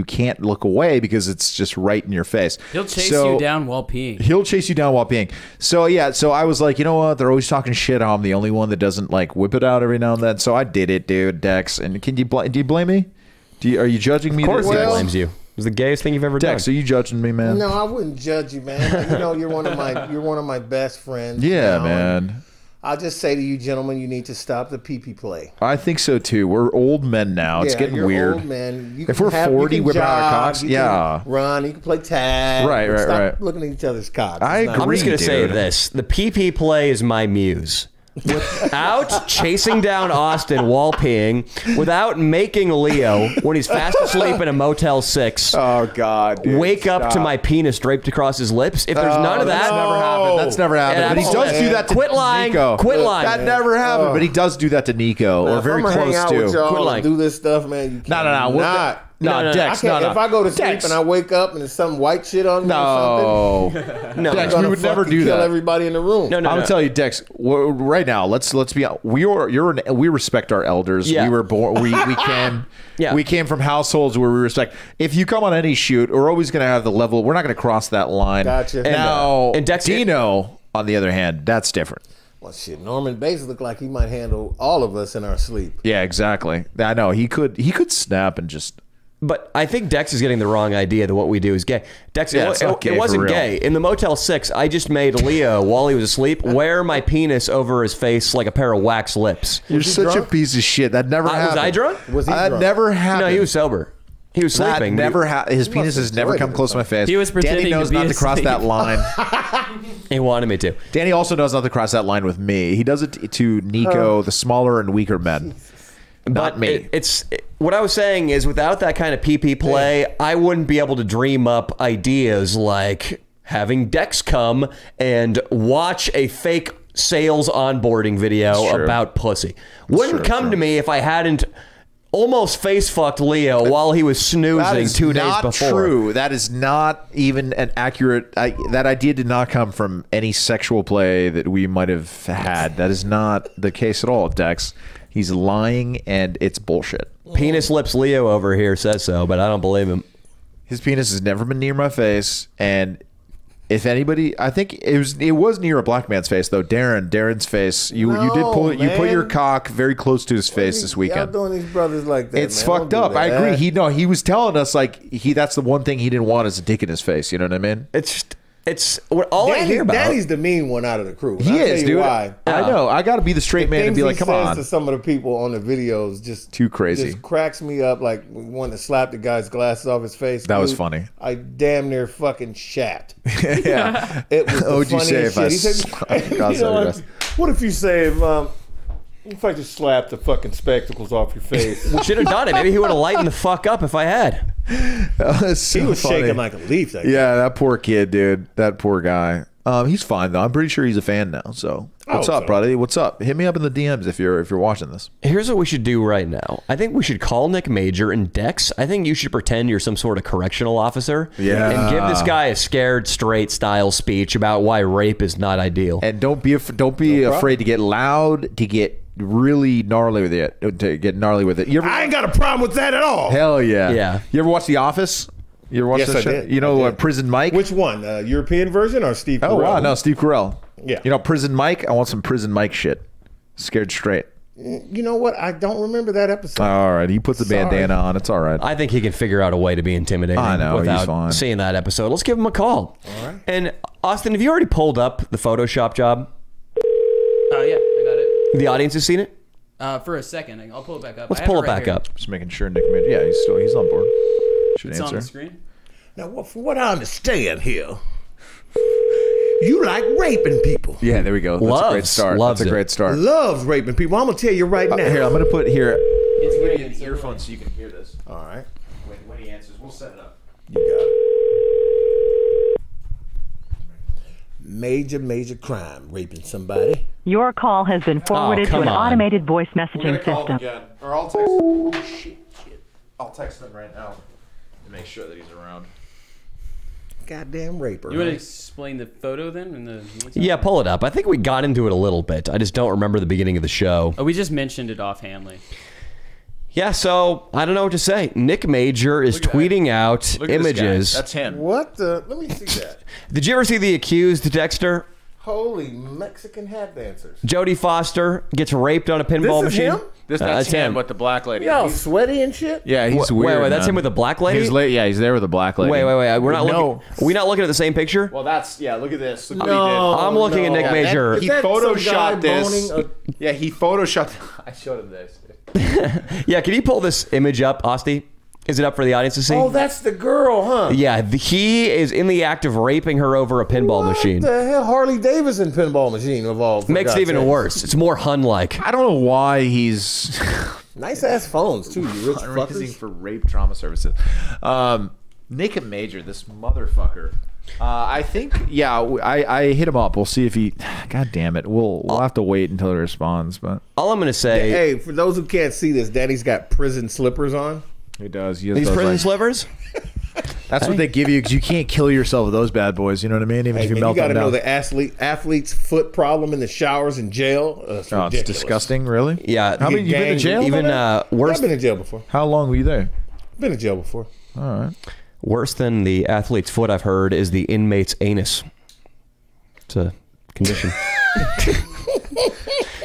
can't look away because it's just right in your face. He'll chase you down while peeing. He'll chase you down while peeing. So yeah, so I was like, you know what? They're always talking shit. I'm the only one that doesn't like whip it out every now and then. So I did it, dude, Dex. And do you blame me? Are you judging me? Of course he blames you. It was the gayest thing you've ever done. Dex, are you judging me, man? No, I wouldn't judge you, man. You know, you're one of my best friends. Yeah, man. I'll just say to you, gentlemen, you need to stop the pee-pee play. I think so too. We're old men now. It's getting weird. Old men. If we're 40, whipping out our cocks, you can run. You can play tag. Right. Looking at each other's cocks. I agree. I'm just gonna say this: the pee-pee play is my muse. Without chasing down Austin while peeing, without making Leo, when he's fast asleep in a Motel 6, oh God, dude, wake up to my penis draped across his lips. If there's none of that, that's never happened. But he does do that to Quit lying. Nico. Quit lying. That never happened. But he does do that to Nico, or very close to. Quit lying. Do this stuff, man. You cannot. No, Dex, if I go to sleep and I wake up and there's some white shit on me or something, Dex, we would never do that. Kill everybody in the room. I'm gonna tell you, Dex. Right now, let's be. We respect our elders. Yeah. We were born. We came. Yeah. We came from households where we respect. If you come on any shoot, we're always gonna have the level. We're not gonna cross that line. Gotcha. And Dexter, Dino, on the other hand, that's different. Well, shit, Norman Bates looked like he might handle all of us in our sleep. Yeah, exactly. I know he could snap and just. But I think Dex is getting the wrong idea that what we do is gay. Dex, it wasn't gay. In the Motel 6, I just made Leo, while he was asleep, wear my penis over his face like a pair of wax lips. You're such a piece of shit. That never happened. Was I drunk? Was he drunk? That never happened. No, he was sober. He was sleeping. His penis has never come close to my face. He was pretending Danny knows to be not to cross asleep. that line. He wanted me to. Danny also knows not to cross that line with me. He does it to Nico, the smaller and weaker men. Not me. What I was saying is, without that kind of PP play, I wouldn't be able to dream up ideas like having Dex come and watch a fake sales onboarding video about pussy. Wouldn't come to me if I hadn't almost face fucked Leo while he was snoozing 2 days before. That is not true. That is not even an accurate. That idea did not come from any sexual play that we might have had. That is not the case at all, Dex. He's lying, and it's bullshit. Penis Lips Leo over here says so, but I don't believe him. His penis has never been near my face, and if anybody, I think it was near a black man's face though. Darren's face. You did pull it. You put your cock very close to his face this weekend. Y'all doing these brothers like that? It's fucked up. I agree. He was telling us like that's the one thing he didn't want is a dick in his face. You know what I mean? It's what all I hear about. Danny's the mean one out of the crew. He is, dude. Why. I know. I got to be the straight man and be like, come on. To some of the people on the videos, just too crazy. Just cracks me up. Like wanting to slap the guy's glasses off his face. That was funny. I damn near fucking shat. Yeah. It was the would you say if I said, what if you say if I just slapped the fucking spectacles off your face? We should have done it. Maybe he would have lightened the fuck up if I had. He was shaking like a leaf. Yeah, that poor kid, dude. That poor guy. He's fine though. I'm pretty sure he's a fan now. So what's up, buddy? What's up? Hit me up in the DMs if you're watching this. Here's what we should do right now. I think we should call Nick Major and Dex. I think you should pretend you're some sort of correctional officer. Yeah. And give this guy a scared straight style speech about why rape is not ideal. And don't be afraid to get loud, to get really gnarly with it. I ain't got a problem with that at all. Hell yeah. Yeah. You ever watch The Office? You ever watch that show? Did. You know Prison Mike? Which one? European version or Steve Carell? Oh, wow. No, Steve Carell. Yeah. You know, Prison Mike. I want some Prison Mike shit. Scared Straight. You know what? I don't remember that episode. All right, he puts the bandana on. It's all right. I think he can figure out a way to be intimidating I know, he's without fine. seeing that episode. Let's give him a call. All right. And Austin, have you already pulled up the Photoshop job? Oh yeah, I got it. The audience has seen it? For a second, I'll pull it back up. Let's I have pull it right back here. up. Just making sure Nick made. Yeah, he's on board. Should It's on answer. the screen. Now, from what I understand here, you like raping people. Yeah, there we go. That's a great Loves. start. Loves That's a it. great start. Loves raping people. I'm gonna tell you right now. Here, I'm gonna put here. It's Put really in the earphones so you can hear this. All right. When he answers, we'll set it up. You got it. Major crime, raping somebody. Your call has been forwarded to come an on. automated voice messaging system. again, or I'll text. Oh, shit. I'll text them right now to make sure that he's around. Goddamn raper. You want to huh? explain the photo then? And the Yeah, pull it up. I think we got into it a little bit. I just don't remember the beginning of the show. Oh, we just mentioned it offhandly. Yeah, so I don't know what to say. Nick Major is tweeting out images. That's him. What the? Let me see that. Did you ever see The Accused, Dexter? Holy Mexican hat dancers. Jodie Foster gets raped on a pinball This is machine. him? That's him with the black lady. Y'all sweaty and shit? Yeah, he's Wait, weird. that's man. him with the black lady? He's there with the black lady. Wait. We're not No. looking. Are we not looking at the same picture? Well, that's look at this. Look I'm looking at Nick Yeah, Major. that- He is that some guy photoshopped this. boning Yeah, he photoshopped. I showed him this. Yeah, can you pull this image up, Osti? Is it up for the audience to see? Oh, that's the girl, huh? Yeah, he is in the act of raping her over a pinball machine. What the hell? Harley Davidson pinball machine of all. for Makes it God's even sakes. worse. It's more Hun-like. I don't know why he's Nice ass phones too, you rich fundraising fuckers. for rape trauma services. Nick Major, this motherfucker. I think, I hit him up. We'll see if he. God damn it. We'll have to wait until he responds. But All I'm going to say, Hey, for those who can't see this, Daddy's got prison slippers on. he does. He these does prison like- slivers? That's what they give you because you can't kill yourself with those bad boys. You know what I mean? Even Hey, if you man, melt you got to them know down. the athlete's foot problem in the showers in jail. It's Oh, it's ridiculous. disgusting. Really? Yeah. How many? You been to gang- jail? Even worse, I've been in jail before. How long were you there? Been in jail before. All right. worse than the athlete's foot, I've heard, is the inmate's anus. It's a condition.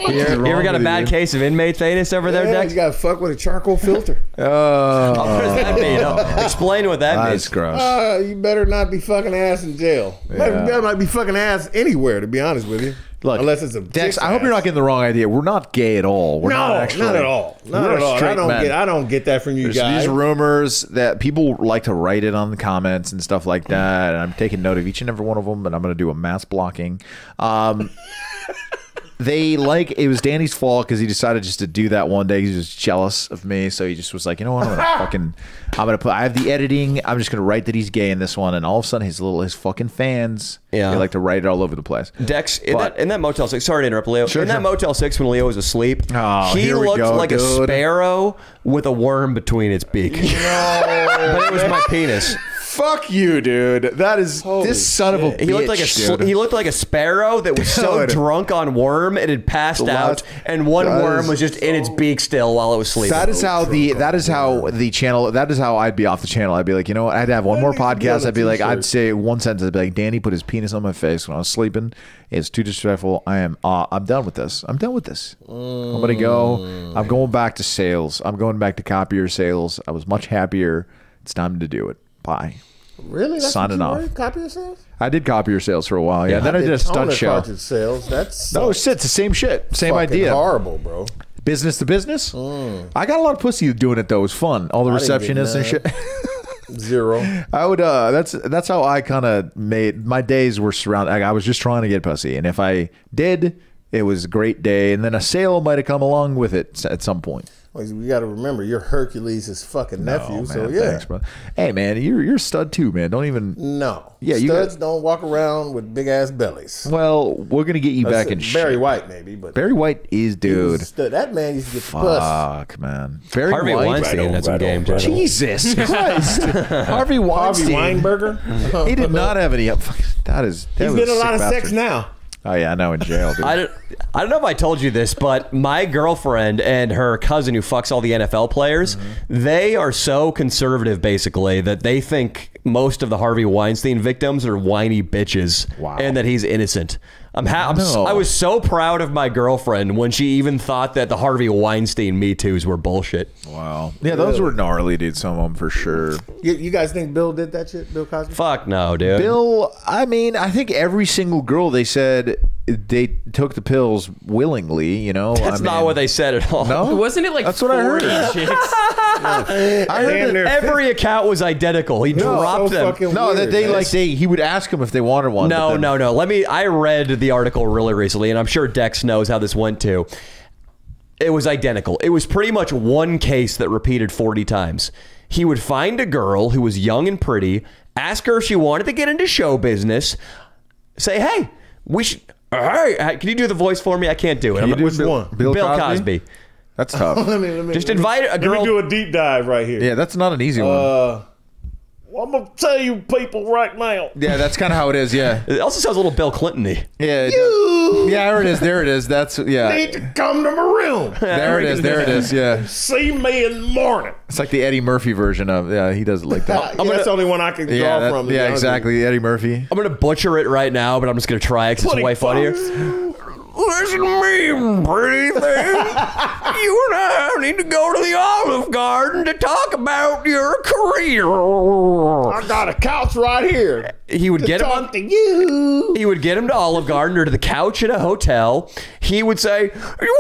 You ever got a bad case of inmate's anus over there, Yeah, Dex? you got to fuck with a charcoal filter. What does that mean? Oh, explain what that means. That's gross. You better not be fucking ass in jail. You better not be fucking ass anywhere, to be honest with you. Look, unless it's a Dex, dick's I hope you're ass. not getting the wrong idea. We're not gay at all. We're not actually. not at all. Not we're at all. straight men. I don't get that from you There's guys. these rumors that people like to write it on the comments and stuff like that. And I'm taking note of each and every one of them, and I'm going to do a mass blocking. They it was Danny's fault because he decided just to do that one day. He was just jealous of me, so he just was like, you know what, I have the editing. I'm just gonna write that he's gay in this one, and all of a sudden his fucking fans, Yeah. they like to write it all over the place. Dex, in But- that Motel 6, sorry to interrupt, Leo. Sure, in that sure. Motel 6 when Leo was asleep, Oh, he here we looked go, like a dude. sparrow with a worm between its beak. But it was my penis. Fuck you, dude. That is this son of a bitch. He looked like dude. he looked like a sparrow that was so Dude. drunk on worm it had passed out, and one worm was just in its beak still while it was sleeping. That is how the channel. That is how I'd be off the channel. I'd be like, you know what? I'd have one more podcast. I'd be like, I'd say one sentence. I'd be like, Danny put his penis on my face when I was sleeping. It's too disrespectful. I'm done with this. I'm done with this. I'm gonna go. I'm going back to sales. I'm going back to copier sales. I was much happier. It's time to do it. Bye. Really? That's Signing what you off. were? Copy yourself? I did copier sales for a while. Yeah. Then I did a stunt toner show. cartridge sales. That's No shit. It's the same shit. Same fucking idea. horrible, bro. Business to business. I got a lot of pussy doing it though. It was fun. All the I didn't get receptionists and none. shit. Zero. I would. That's how I kind of made my days were surrounded. I was just trying to get pussy, and if I did, it was a great day. And then a sale might have come along with it at some point. Well, we got to remember, you're Hercules' fucking nephew, Oh, so man, yeah. thanks, bro. Hey, man, you're a stud too, man. Don't even. No. Yeah, you Studs got- don't walk around with big ass bellies. Well, we're gonna get you back in. Barry shape. White, maybe, but Barry White is he was a dude. stud. That man used to get the puss. Fuck, man. Barry Harvey White. Weinstein had some game time. Jesus Christ. Harvey Weinstein. Harvey Weinberger. He did not have any. That is. That He's was getting a sick lot of sex bastard. now. Oh yeah, I know in jail, dude. I don't know if I told you this, but my girlfriend and her cousin who fucks all the NFL players, they are so conservative basically that they think most of the Harvey Weinstein victims are whiny bitches, and that he's innocent. I was so proud of my girlfriend when she even thought that the Harvey Weinstein Me Too's were bullshit. Wow. Yeah, those were gnarly, dude. Some of them for sure. You guys think Bill did that shit? Bill Cosby? Fuck no, dude. Bill, I mean, I think every single girl they said they took the pills willingly, you know? That's not what they said at all. No? Wasn't it like That's what I heard. chicks? I heard that every account was identical. He dropped them. No, that he would ask them if they wanted one. No. I read the article really recently, and I'm sure Dex knows how this went too. It was identical. It was pretty much one case that repeated 40 times. He would find a girl who was young and pretty, ask her if she wanted to get into show business, say, hey, we should... Hey, can you do the voice for me? I can't do it. Which one? Bill Cosby? That's tough. let me Just invite a girl. Let me do a deep dive right here. Yeah, that's not an easy one. Well, I'm going to tell you people right now. Yeah, that's kind of how it is, yeah. It also sounds a little Bill Clinton-y. Yeah, there it is. There it is. That's, yeah. Need to come to my room. There it is, yeah. See me in the morning. It's like the Eddie Murphy version of, yeah, he does it like that. That's the only one I can draw from. Yeah, exactly, Eddie Murphy. I'm going to butcher it right now, but I'm just going to try it because it's way funnier. Listen to me, pretty thing. You and I need to go to the Olive Garden to talk about your career. I got a couch right here. He would get him to you. He would get him to Olive Garden or to the couch at a hotel. He would say,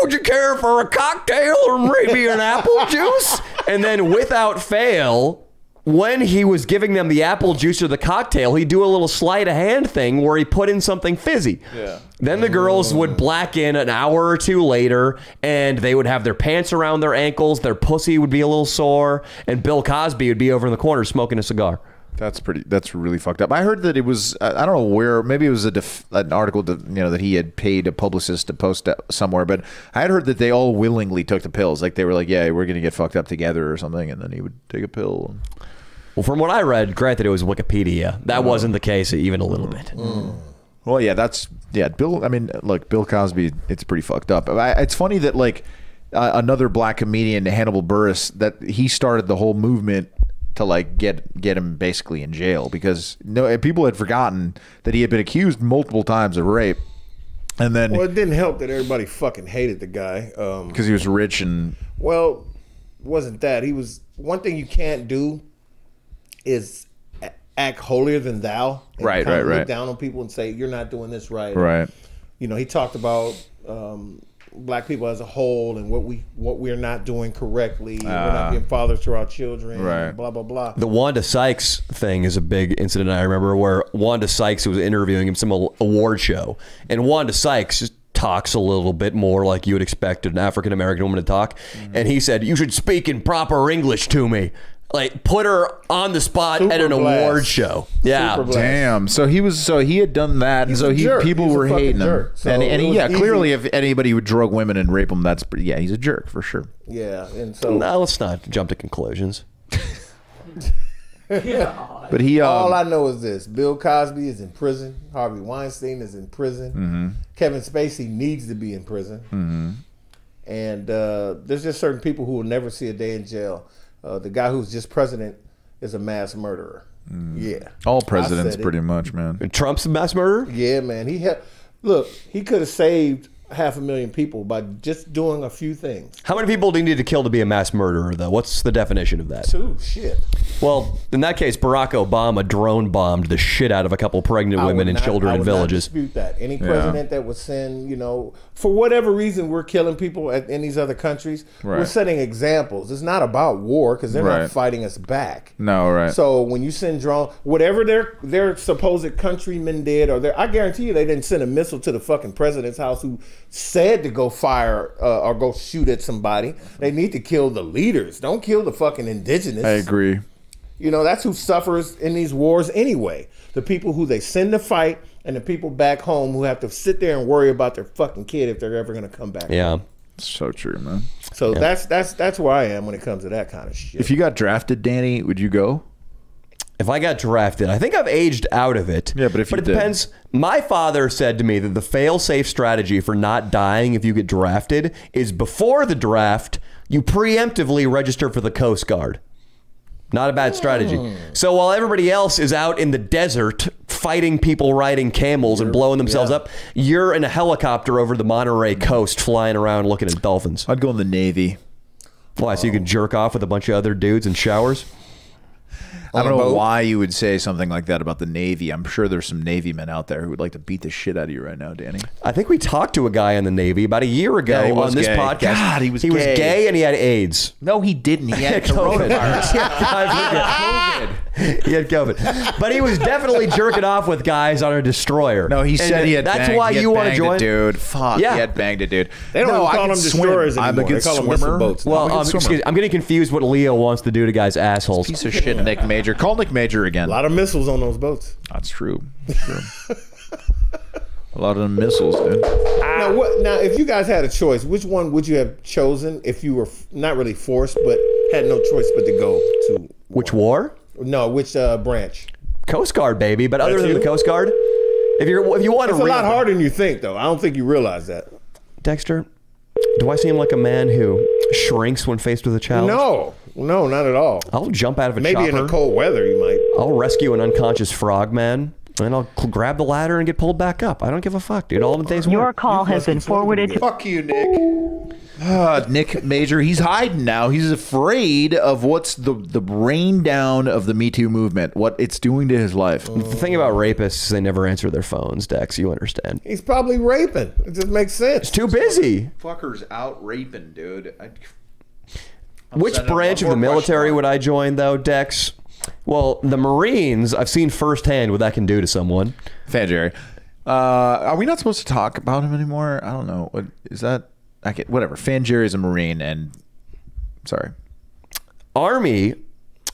would you care for a cocktail or maybe an apple juice? And then without fail, when he was giving them the apple juice or the cocktail, he'd do a little sleight of hand thing where he put in something fizzy. Yeah. Then the girls would black in an hour or two later, and they would have their pants around their ankles, their pussy would be a little sore, and Bill Cosby would be over in the corner smoking a cigar. That's really fucked up. I heard that it was, I don't know where, maybe it was an article that he had paid a publicist to post somewhere, but I had heard that they all willingly took the pills. Like they were like, yeah, we're going to get fucked up together or something, and then he would take a pill. Well, from what I read, granted it was Wikipedia, that wasn't the case even a little bit. Well, yeah, Bill, I mean, look, Bill Cosby, it's pretty fucked up. It's funny that like another black comedian, Hannibal Buress, that he started the whole movement to like get him basically in jail because people had forgotten that he had been accused multiple times of rape. And then, well, it didn't help that everybody fucking hated the guy because he was rich and well, wasn't that he was one thing you can't do is act holier than thou, and right. look down on people and say you're not doing this right. Right. You know, he talked about black people as a whole and what we're not doing correctly. We're not being fathers to our children. Right. Blah blah blah. The Wanda Sykes thing is a big incident I remember where Wanda Sykes was interviewing him some award show, and Wanda Sykes just talks a little bit more like you would expect an African American woman to talk, and he said, "You should speak in proper English to me." Like put her on the spot at an award show. Yeah. Damn. So he had done that, and so people were hating him. So and clearly, if anybody would drug women and rape them, he's a jerk for sure. Yeah, and so now let's not jump to conclusions. But he all I know is this: Bill Cosby is in prison. Harvey Weinstein is in prison. Kevin Spacey needs to be in prison. And there's just certain people who will never see a day in jail. The guy who's just president is a mass murderer. Yeah. All presidents pretty much, man. Trump's a mass murderer? Yeah, man. He could have saved 500,000 people by just doing a few things. How many people do you need to kill to be a mass murderer, though? What's the definition of that? 2. Shit. Well, in that case, Barack Obama drone bombed the shit out of a couple pregnant women and children in villages. I would not dispute that. Any president that would send, for whatever reason we're killing people in these other countries, we're setting examples. It's not about war because they're not fighting us back. No, right. So when you send drone, whatever their supposed countrymen did, I guarantee you they didn't send a missile to the fucking president's house who said to go fire or go shoot at somebody. They need to kill the leaders. Don't kill the fucking indigenous. I agree. That's who suffers in these wars anyway. The people who they send to fight and the people back home who have to sit there and worry about their fucking kid if they're ever going to come back. Yeah. Home. So true, man. So that's where I am when it comes to that kind of shit. If you got drafted, Danny, would you go? If I got drafted, I think I've aged out of it. Yeah, but it depends. My father said to me that the fail-safe strategy for not dying if you get drafted is before the draft, you preemptively register for the Coast Guard. Not a bad strategy. So while everybody else is out in the desert fighting people riding camels and blowing themselves up, you're in a helicopter over the Monterey coast flying around looking at dolphins. I'd go in the Navy. Why? So you can jerk off with a bunch of other dudes in showers? I don't know why you would say something like that about the Navy. I'm sure there's some Navy men out there who would like to beat the shit out of you right now, Danny. I think we talked to a guy in the Navy about a year ago on this podcast. God, he was he was gay and he had AIDS. No, he didn't. He had coronavirus. He had COVID. But he was definitely jerking off with guys on a destroyer. No, he said he had That's banged, why you want to join? Dude, fuck. Yeah. He had banged a dude. They don't even call them destroyers anymore. I'm a good they call them missile swimmer. boats. Well, excuse me, I'm getting confused what Leo wants to do to guys' assholes. Piece of shit, Nick Major. Call Nick Major again. A lot of missiles on those boats. That's true. A lot of them missiles, dude. Now, if you guys had a choice, which one would you have chosen if you were not really forced, but had no choice but to go to? Which war? No, which branch? Coast Guard, baby. But other That's than you? the Coast Guard, if you want It's to, a lot harder than you think, though. I don't think you realize that. Dexter, do I seem like a man who shrinks when faced with a challenge? No, not at all. I'll jump out of a Maybe chopper. in the cold weather, you might. I'll rescue an unconscious frogman, and I'll grab the ladder and get pulled back up. I don't give a fuck, dude. All in a day's Your work. call has been forwarded to... Fuck you, Nick. Nick Major, he's hiding now. He's afraid of what's the rain down of the Me Too movement, what it's doing to his life. The thing about rapists is they never answer their phones, Dex. You understand. He's probably raping. It just makes sense. It's too busy. Fucker's out raping, dude. Which branch of the military would I join, though, Dex? Well, the Marines, I've seen firsthand what that can do to someone. Fan Jerry. Are we not supposed to talk about him anymore? I don't know. What is that? Whatever. Fan Jerry is a Marine, and sorry. Army,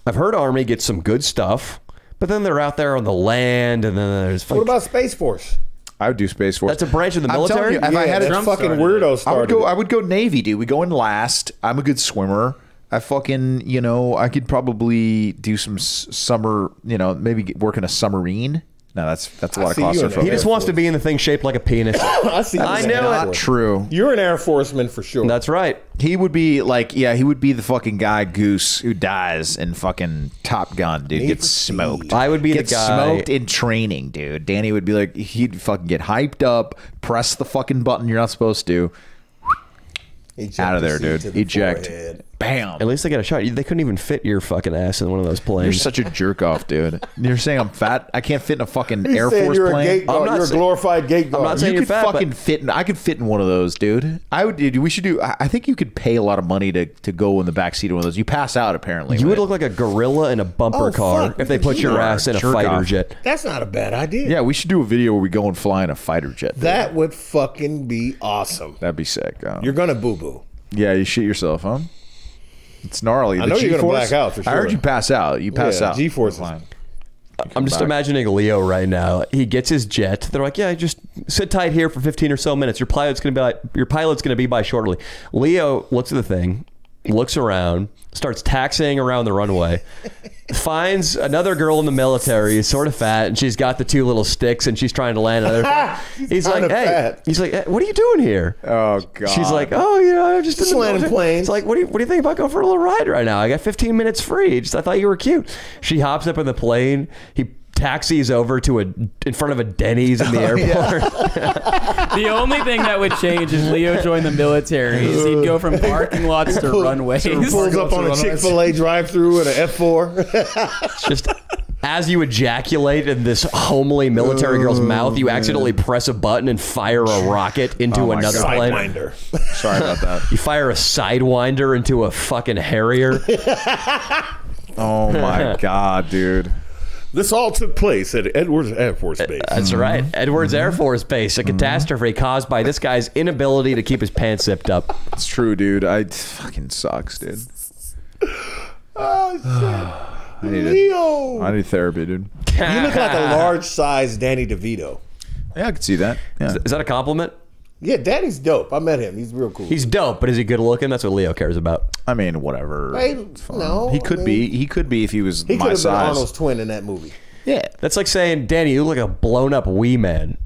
I've heard Army gets some good stuff, but then they're out there on the land, and then there's... What about Space Force? I would do Space Force. That's a branch of the I'm telling military? you, if I had that fucking weirdo started. I would go Navy, dude. We go in last. I'm a good swimmer. I fucking, I could probably do some summer, maybe work in a submarine. No, that's a lot of claustrophobia. He just wants to be in the thing shaped like a penis. I know Not true. You're an Air Forceman for sure. That's right. He would be like, he would be the fucking guy Goose who dies in fucking Top Gun, dude. Gets smoked. I would be the Gets guy. smoked in training, dude. Danny would be like, he'd fucking get hyped up, press the fucking button you're not supposed to. Out of there, dude. Eject. Bam. At least they got a shot. They couldn't even fit your fucking ass in one of those planes. You're such a jerk off, dude. You're saying I'm fat? I can't fit in a fucking Air Force you're plane. A gate guard. You're a glorified gate guard. I'm not saying You you're could fat, fucking but fit in. I could fit in one of those, dude. We should do. I think you could pay a lot of money to go in the back seat of one of those. You pass out apparently. you right? would look like a gorilla in a bumper car fuck. if they put your ass in a Jerk fighter off. jet. That's not a bad idea. Yeah, we should do a video where we go and fly in a fighter jet. dude. That would fucking be awesome. That'd be sick. You're gonna boo boo. Yeah, you shit yourself, huh? It's gnarly. I know you're gonna black out for I heard sure. you pass out. You pass out. G-forces. I'm just imagining Leo right now. He gets his jet. They're like, yeah, just sit tight here for 15 or so minutes. Your pilot's gonna be by shortly. Leo looks at the thing, looks around, starts taxiing around the runway, finds another girl in the military, is sort of fat, and she's got the two little sticks, and she's trying to land another. He's like, hey, what are you doing here? Oh god. She's like, oh, I'm just landing planes. It's like, what do you think about going for a little ride right now? I got 15 minutes free. I thought you were cute. She hops up in the plane. He taxis over to in front of a Denny's in the airport. The only thing that would change if Leo joined the military is he'd go from parking lots to runways. Pulls up on a Chick-fil-A drive-through at an F4. Just as you ejaculate in this homely military girl's mouth, you accidentally press a button and fire a rocket into another plane. Sidewinder. Sorry about that. You fire a Sidewinder into a fucking Harrier. Oh my god, dude. This all took place at Edwards Air Force Base. That's right. Edwards Air Force Base. A catastrophe caused by this guy's inability to keep his pants zipped up. It's true, dude. It fucking sucks, dude. Oh, shit. I need therapy, dude. You look like a large-sized Danny DeVito. Yeah, I could see that. Yeah. Is that a compliment? Yeah, Danny's dope. I met him. He's real cool. He's dope, but is he good looking? That's what Leo cares about. I mean, whatever. Hey, It's fine. no, he could be. He could be if he was He could my have been size. Arnold's twin in that movie. Yeah. That's like saying, Danny, you look like a blown up wee man.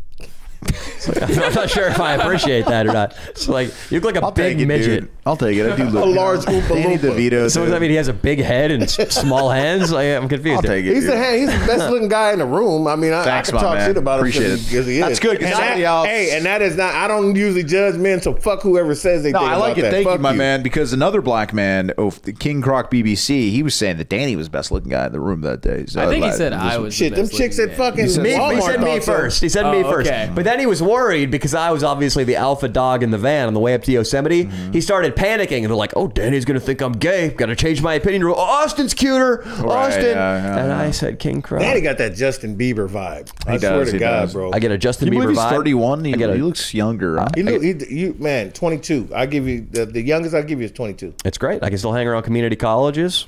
It's like, I'm not sure if I appreciate that or not. It's like, you look like a I'll take big it, midget. dude. I'll take it. I do look A large Oompa Danny Loompa. DeVito. So does that mean he has a big head and small hands? I'm confused. I'll take it. He's dude. he's the best looking guy in the room. I mean, I Thanks, can my talk man. shit about Appreciate him it. because he is. That's good, 'cause And somebody that- else- Hey, and that is not. I don't usually judge men, so fuck whoever says they. No, think I like about it. that. Thank you, Fuck my man. Because another black man, King Croc BBC, he was saying that Danny was the best looking guy in the room that day. So I think he like, said I was. Shit, the them best chicks looking at man. fucking He Walmart said me thought so. first. He said me first. okay. But then he was worried because I was obviously the alpha dog in the van on the way up to Yosemite. He started panicking and they're like, "Oh, Danny's gonna think I'm gay. Got to change my opinion. Austin's cuter. Austin." yeah, and yeah. I said, "King Croc." Danny got that Justin Bieber vibe. I swear does, to he God, does. bro. I get a Justin Can you Bieber believe he's vibe. 31? He I get a- looks younger. Huh? you man, 22. I give you the youngest I give you is 22. It's great. I can still hang around community colleges.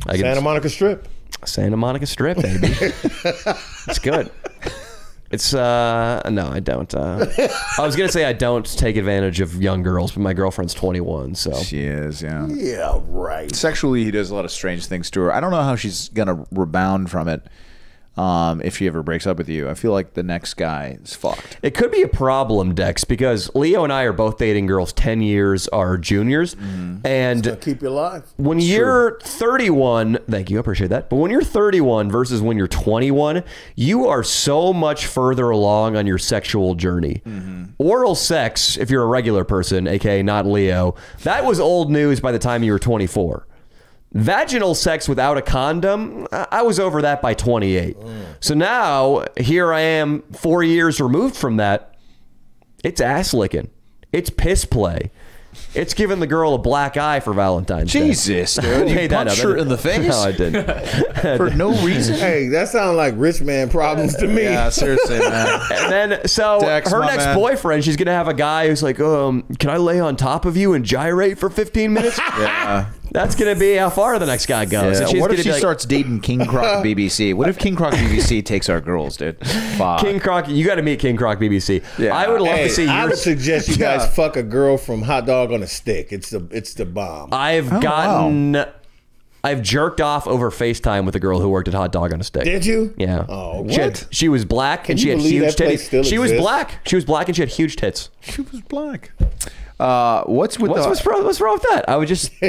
I can Santa Monica Strip. Santa Monica Strip, baby. It's good. It's no, I don't. I was gonna say I don't take advantage of young girls, but my girlfriend's 21, so She is, yeah. Yeah, right. Sexually, he does a lot of strange things to her. I don't know how she's gonna rebound from it. If she ever breaks up with you, I feel like the next guy is fucked. it could be a problem, Dex, because Leo and I are both dating girls 10 years our juniors, and Keep you alive. when you're 31, thank you, I appreciate that. But when you're 31 versus when you're 21, you are so much further along on your sexual journey. Oral sex, if you're a regular person, aka not Leo, that was old news by the time you were 24. Vaginal sex without a condom, I was over that by 28. So now, here I am 4 years removed from that. It's ass licking. It's piss play. It's giving the girl a black eye for Valentine's Day. Jesus, dude. You Made that punched up. her in the face? No, I didn't. For no reason. Hey, that sounds like rich man problems to me. Yeah, seriously, man. And then, so Dex, her my next man. boyfriend, she's going to have a guy who's like, can I lay on top of you and gyrate for 15 minutes? Yeah. That's going to be how far the next guy goes. Yeah. And she's What gonna if she be like, starts dating King Croc BBC? What if King Croc BBC takes our girls, dude? Fuck. King Croc, you got to meet King Croc BBC. Yeah. I would love Hey, to see I your... would suggest you guys Yeah. fuck a girl from Hot Dog on a Stick. It's the bomb. I've gotten... I've jerked off over FaceTime with a girl who worked at Hot Dog on a Stick. Did you? Yeah. Oh, She, what? she was black and Can she you had believe huge that place titties. still She was exists? black. She was black and she had huge tits. She was black. What's with What's wrong with that? I was just... I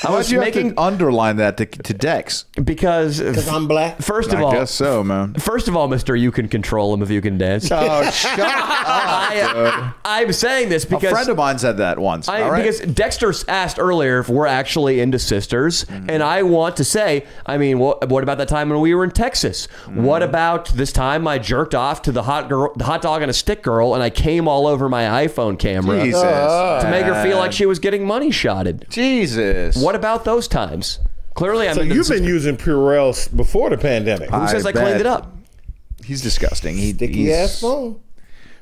Why'd was you making... have to underline that to Dex? Because... Because I'm black. First of I all... guess so, man. First of all, mister, you can control him if you can dance. Oh, shut up. I'm saying this A because... friend of mine said that once. all right? Because Dexter asked earlier if we're actually into sisters, and I want to say, I mean, what about that time when we were in Texas? What about this time I jerked off to the hot dog on a stick girl, and I came all over my iPhone camera Jesus. to make her feel like she was getting money shotted? Jesus. What about those times? Clearly, I'm So into you've the been sister- using Purell before the pandemic. Who says I bet. cleaned it up? He's disgusting. Sticky ass phone.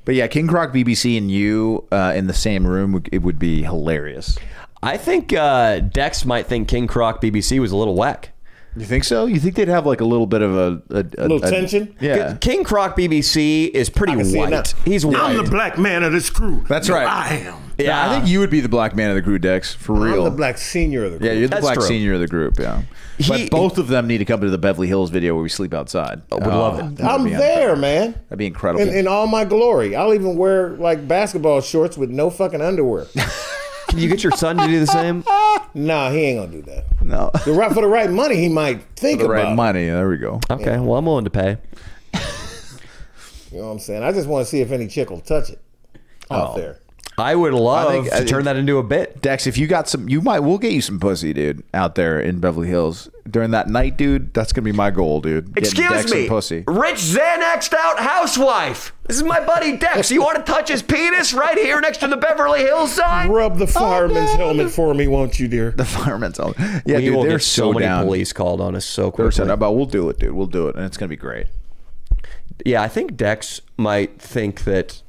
But yeah, King Croc BBC and you in the same room, it would be hilarious. I think Dex might think King Croc BBC was a little whack. You think so? You think they'd have like a little bit of a Little tension? Yeah. King Croc BBC is pretty can see it now. white. He's white. I'm the black man of this crew. That's No, right. I am. Yeah, I think you would be the black man of the group, Dex, for real. I'm the black senior of the group. Yeah, you're the That's black true. senior of the group, yeah. But both of them need to come to the Beverly Hills video where we sleep outside. Would love it. I'm there, man. That'd be incredible. In all my glory. I'll even wear like basketball shorts with no fucking underwear. Can you get your son to do the same? Nah, he ain't gonna do that. no. For the right money, he might think The about right it. money. There we go. Okay, well, I'm willing to pay. You know what I'm saying? I just want to see if any chick will touch it out there. I would love I to turn that into a bit. Dex, if you got some, we'll get you some pussy, dude, out there in Beverly Hills during that night, dude. That's gonna be my goal, dude. Getting Dex some pussy. Rich Xanaxed out housewife. This is my buddy Dex. You want to touch his penis right here next to the Beverly Hills sign? Rub the fireman's helmet for me, won't you, dear? The fireman's all. Yeah, We dude, will they're get so many down. police called on us so They're quickly. saying about we'll do it, dude. We'll do it, and it's gonna be great. Yeah, I think Dex might think that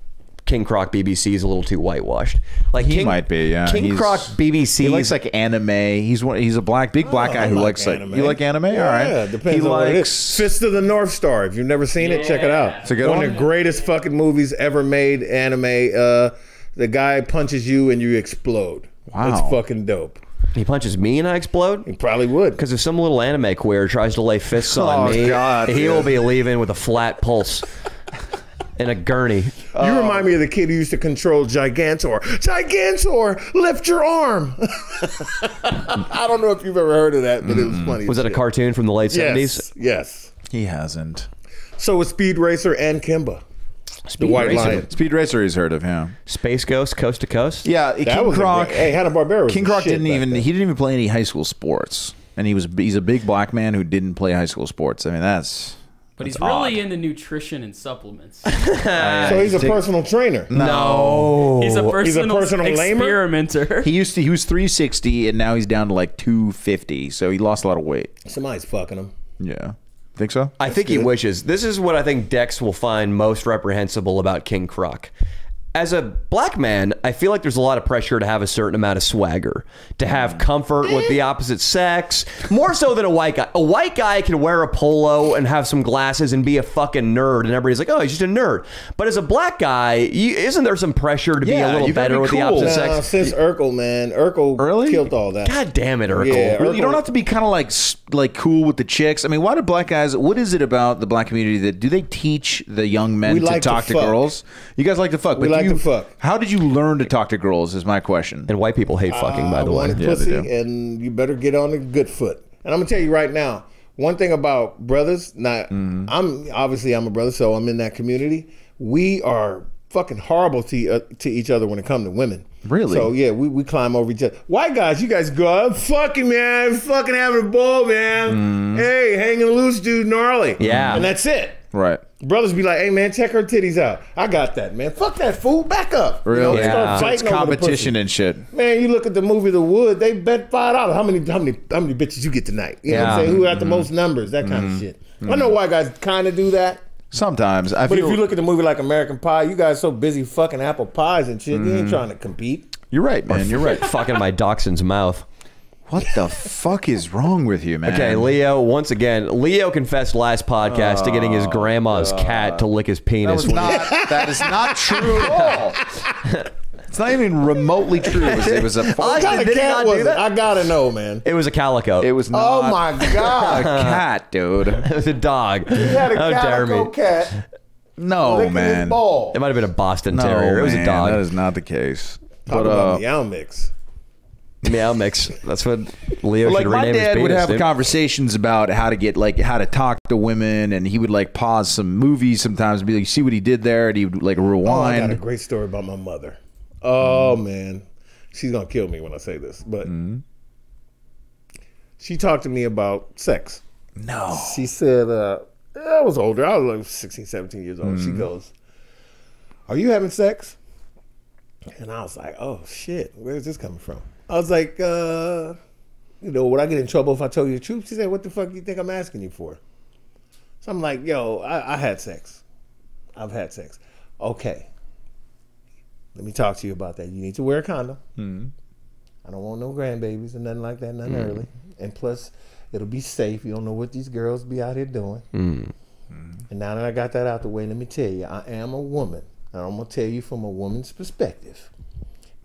King Croc BBC is a little too whitewashed. Like He might be, yeah. King Croc BBC. He likes like anime. He's a big black guy who likes anime. like. You like anime? Yeah, All right. depends he on what it is. likes. Fist of the North Star. If you've never seen it, check it out. It's a good one one? of the greatest fucking movies ever made. Anime. The guy punches you and you explode. Wow. It's fucking dope. He punches me and I explode? He probably would. Because if some little anime queer tries to lay fists on Oh, me, God, he dude. will be leaving with a flat pulse. In a gurney. You remind me of the kid who used to control Gigantor. Gigantor, lift your arm. I don't know if you've ever heard of that, but it was funny. Was it a cartoon from the late 70s? Yes. He hasn't. So was Speed Racer and Kimba. The White Lion. Speed Racer he's heard of, yeah. Space Ghost, Coast to Coast? Yeah, King Croc. Hey, Hanna-Barbera was King the Croc shit didn't back even then. he didn't even play any high school sports. And he's a big black man who didn't play high school sports. I mean, But he's odd. really into nutrition and supplements. So he's a personal trainer. No. He's a personal lamer? experimenter. He was 360 and now he's down to like 250. So he lost a lot of weight. Somebody's fucking him. Yeah. Think so? I think he wishes. This is what I think Dex will find most reprehensible about King Croc. As a black man, I feel like there's a lot of pressure to have a certain amount of swagger, to have comfort with the opposite sex, more so than a white guy. A white guy can wear a polo and have some glasses and be a fucking nerd, and everybody's like, oh, he's just a nerd. But as a black guy, isn't there some pressure to be a little better with the opposite sex? Since Urkel, man. Urkel killed all that. God damn it, Urkel. Yeah, Really, you don't have to be kind of like cool with the chicks. I mean, why do black guys? What is it about the black community that do they teach the young men to talk to girls? You guys like to fuck. We like to fuck. How did you learn to talk to girls? Is my question. And white people hate fucking, by the way. Wanted pussy, and you better get on the good foot. And I'm gonna tell you right now, one thing about brothers. I'm a brother, so I'm in that community. We are fucking horrible to each other when it comes to women. Really? So yeah, we climb over each other. White guys, you guys go, I'm fucking man, I'm fucking having a ball, man. Hey, hanging loose, dude, gnarly. Yeah. And that's it. Right. Brothers be like, hey man, check her titties out. I got that, man. Fuck that fool. Back up. Really? You know, start So fighting it's over the competition pussy. and shit. Man, you look at the movie The Wood, they bet $5. How many bitches you get tonight? You know what I'm saying? Who got the most numbers? That kind of shit. I know white guys kind of do that. Sometimes. But if you look at the movie like American Pie, you guys so busy fucking apple pies and shit, you ain't trying to compete. You're right, man. You're right. Fucking my dachshund's mouth. What the fuck is wrong with you, man? Okay, Leo, once again, Leo confessed last podcast to getting his grandma's cat to lick his penis. That is not true at all. It's not even remotely true. It was a What kind of cat was it? I gotta know, man. It was a calico. It was not Oh my a god. cat, dude. It was a dog. He had a How dare calico me. cat No, licking his man. ball. It might have been a Boston No, Terrier. It was a man, dog. That is not the case. Talk about meow mix. Meow mix. That's what Leo Like should my rename his dad penis. would have dude. conversations about how to talk to women, and he would like pause some movies sometimes and be like, "You see what he did there?" And he would like Oh, I rewind. got a great story about my mother. Oh man, she's gonna kill me when I say this, but she talked to me about sex. No. She said, I was older. I was like 16, 17 years old. She goes, are you having sex? And I was like, oh shit, where's this coming from? I was like, would I get in trouble if I told you the truth? She said, what the fuck do you think I'm asking you for? So I'm like, yo, I had sex. I've had sex. Okay. Let me talk to you about that. You need to wear a condom. I don't want no grandbabies or nothing like that, nothing early. And plus, it'll be safe. You don't know what these girls be out here doing. And now that I got that out the way, let me tell you, I am a woman. And I'm going to tell you from a woman's perspective.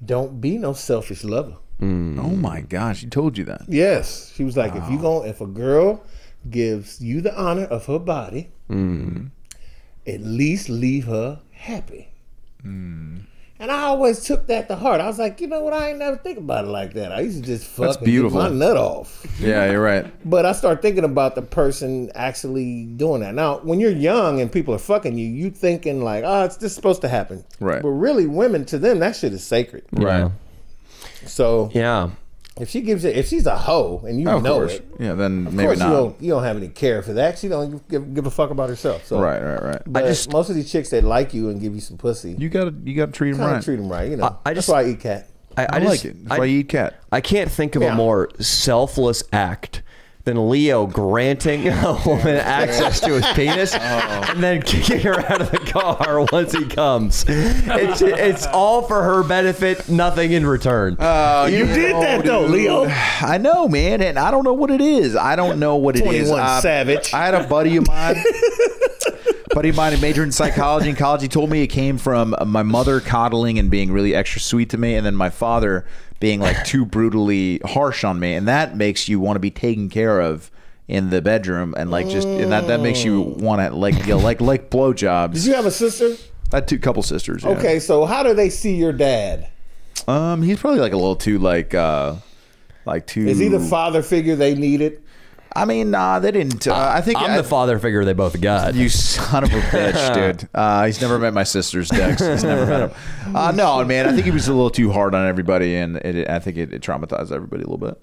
Don't be no selfish lover. Oh my gosh, he told you that. Yes. She was like, if a girl gives you the honor of her body, at least leave her happy. And I always took that to heart. I was like, you know what? I ain't never think about it like that. I used to just fuck and beautiful. get my nut off. Yeah, you're right. But I started thinking about the person actually doing that. Now, when you're young and people are fucking you, you thinking like, oh, it's just supposed to happen. Right. But really, women, to them, that shit is sacred. Right. So Yeah. if she's a hoe and you Of know course. it, Yeah, then of maybe course not. you don't have any care for that. She don't give a fuck about herself. So Right. But most of these chicks that like you and give you some pussy, You gotta treat him kind right. of treat them right. You know, I that's just- why I eat cat. I like it. That's why you eat cat. I can't think of Yeah. a more selfless act than Leo granting a woman access to his penis and then kicking her out of the car once he comes. It's all for her benefit, nothing in return. You did that though, Leo. I know, man, and I don't know what it is. I don't know what it is. 21 Savage. I had a buddy of mine. Buddy of mine who majored in psychology in college. He told me it came from my mother coddling and being really extra sweet to me, and then my father being like too brutally harsh on me, and that makes you want to be taken care of in the bedroom, and like just and that makes you want to like blowjobs. Did you have a sister? I had couple sisters. Yeah. Okay, so how do they see your dad? He's probably like a little too too. Is he the father figure they needed? I mean, nah, they didn't. I think I'm the father figure they both got. You son of a bitch, dude. He's never met my sisters, Dex. He's never met him. No, man, I think he was a little too hard on everybody, and I think it traumatized everybody a little bit.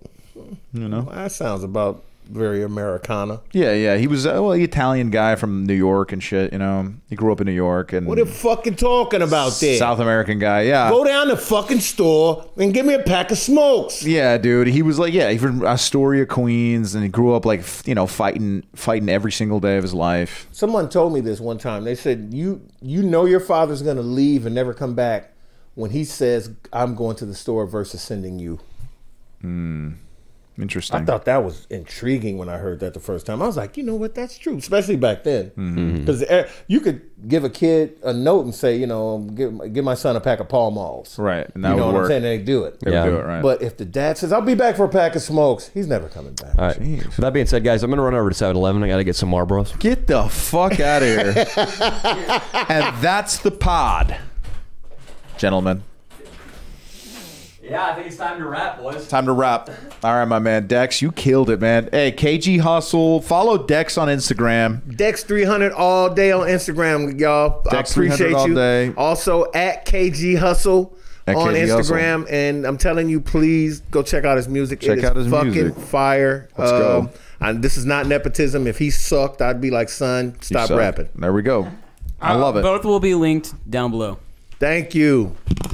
You know? Well, that sounds about very Americana. Yeah. He was an Italian guy from New York and shit, you know. He grew up in New York. And what are you fucking talking about there? South American guy, yeah. Go down to fucking store and give me a pack of smokes. Yeah, dude. He was like, he's from Astoria, Queens, and he grew up like, you know, fighting every single day of his life. Someone told me this one time. They said, you know your father's going to leave and never come back when he says, I'm going to the store versus sending you. Interesting. I thought that was intriguing when I heard that the first time. I was like, you know what, that's true, especially back then. Because you could give a kid a note and say, you know, give my son a pack of Pall Malls. Right. And that you know would what work. I'm saying? They do it. They would do it, right. But if the dad says, I'll be back for a pack of smokes, he's never coming back. All right. With that being said, guys, I'm going to run over to 7-Eleven. I got to get some Marlboros. Get the fuck out of here. And that's the pod, gentlemen. Yeah, I think it's time to wrap, boys. Time to wrap. All right, my man. Dex, you killed it, man. Hey, KG Hustle. Follow Dex on Instagram. Dex300 all day on Instagram, y'all. Dex300 I appreciate all you. day. Also, at KG Hustle At on KG Instagram. Hustle. And I'm telling you, please go check out his music. Check out his fucking music. fire. Let's go. And this is not nepotism. If he sucked, I'd be like, son, stop rapping. There we go. I love it. Both will be linked down below. Thank you.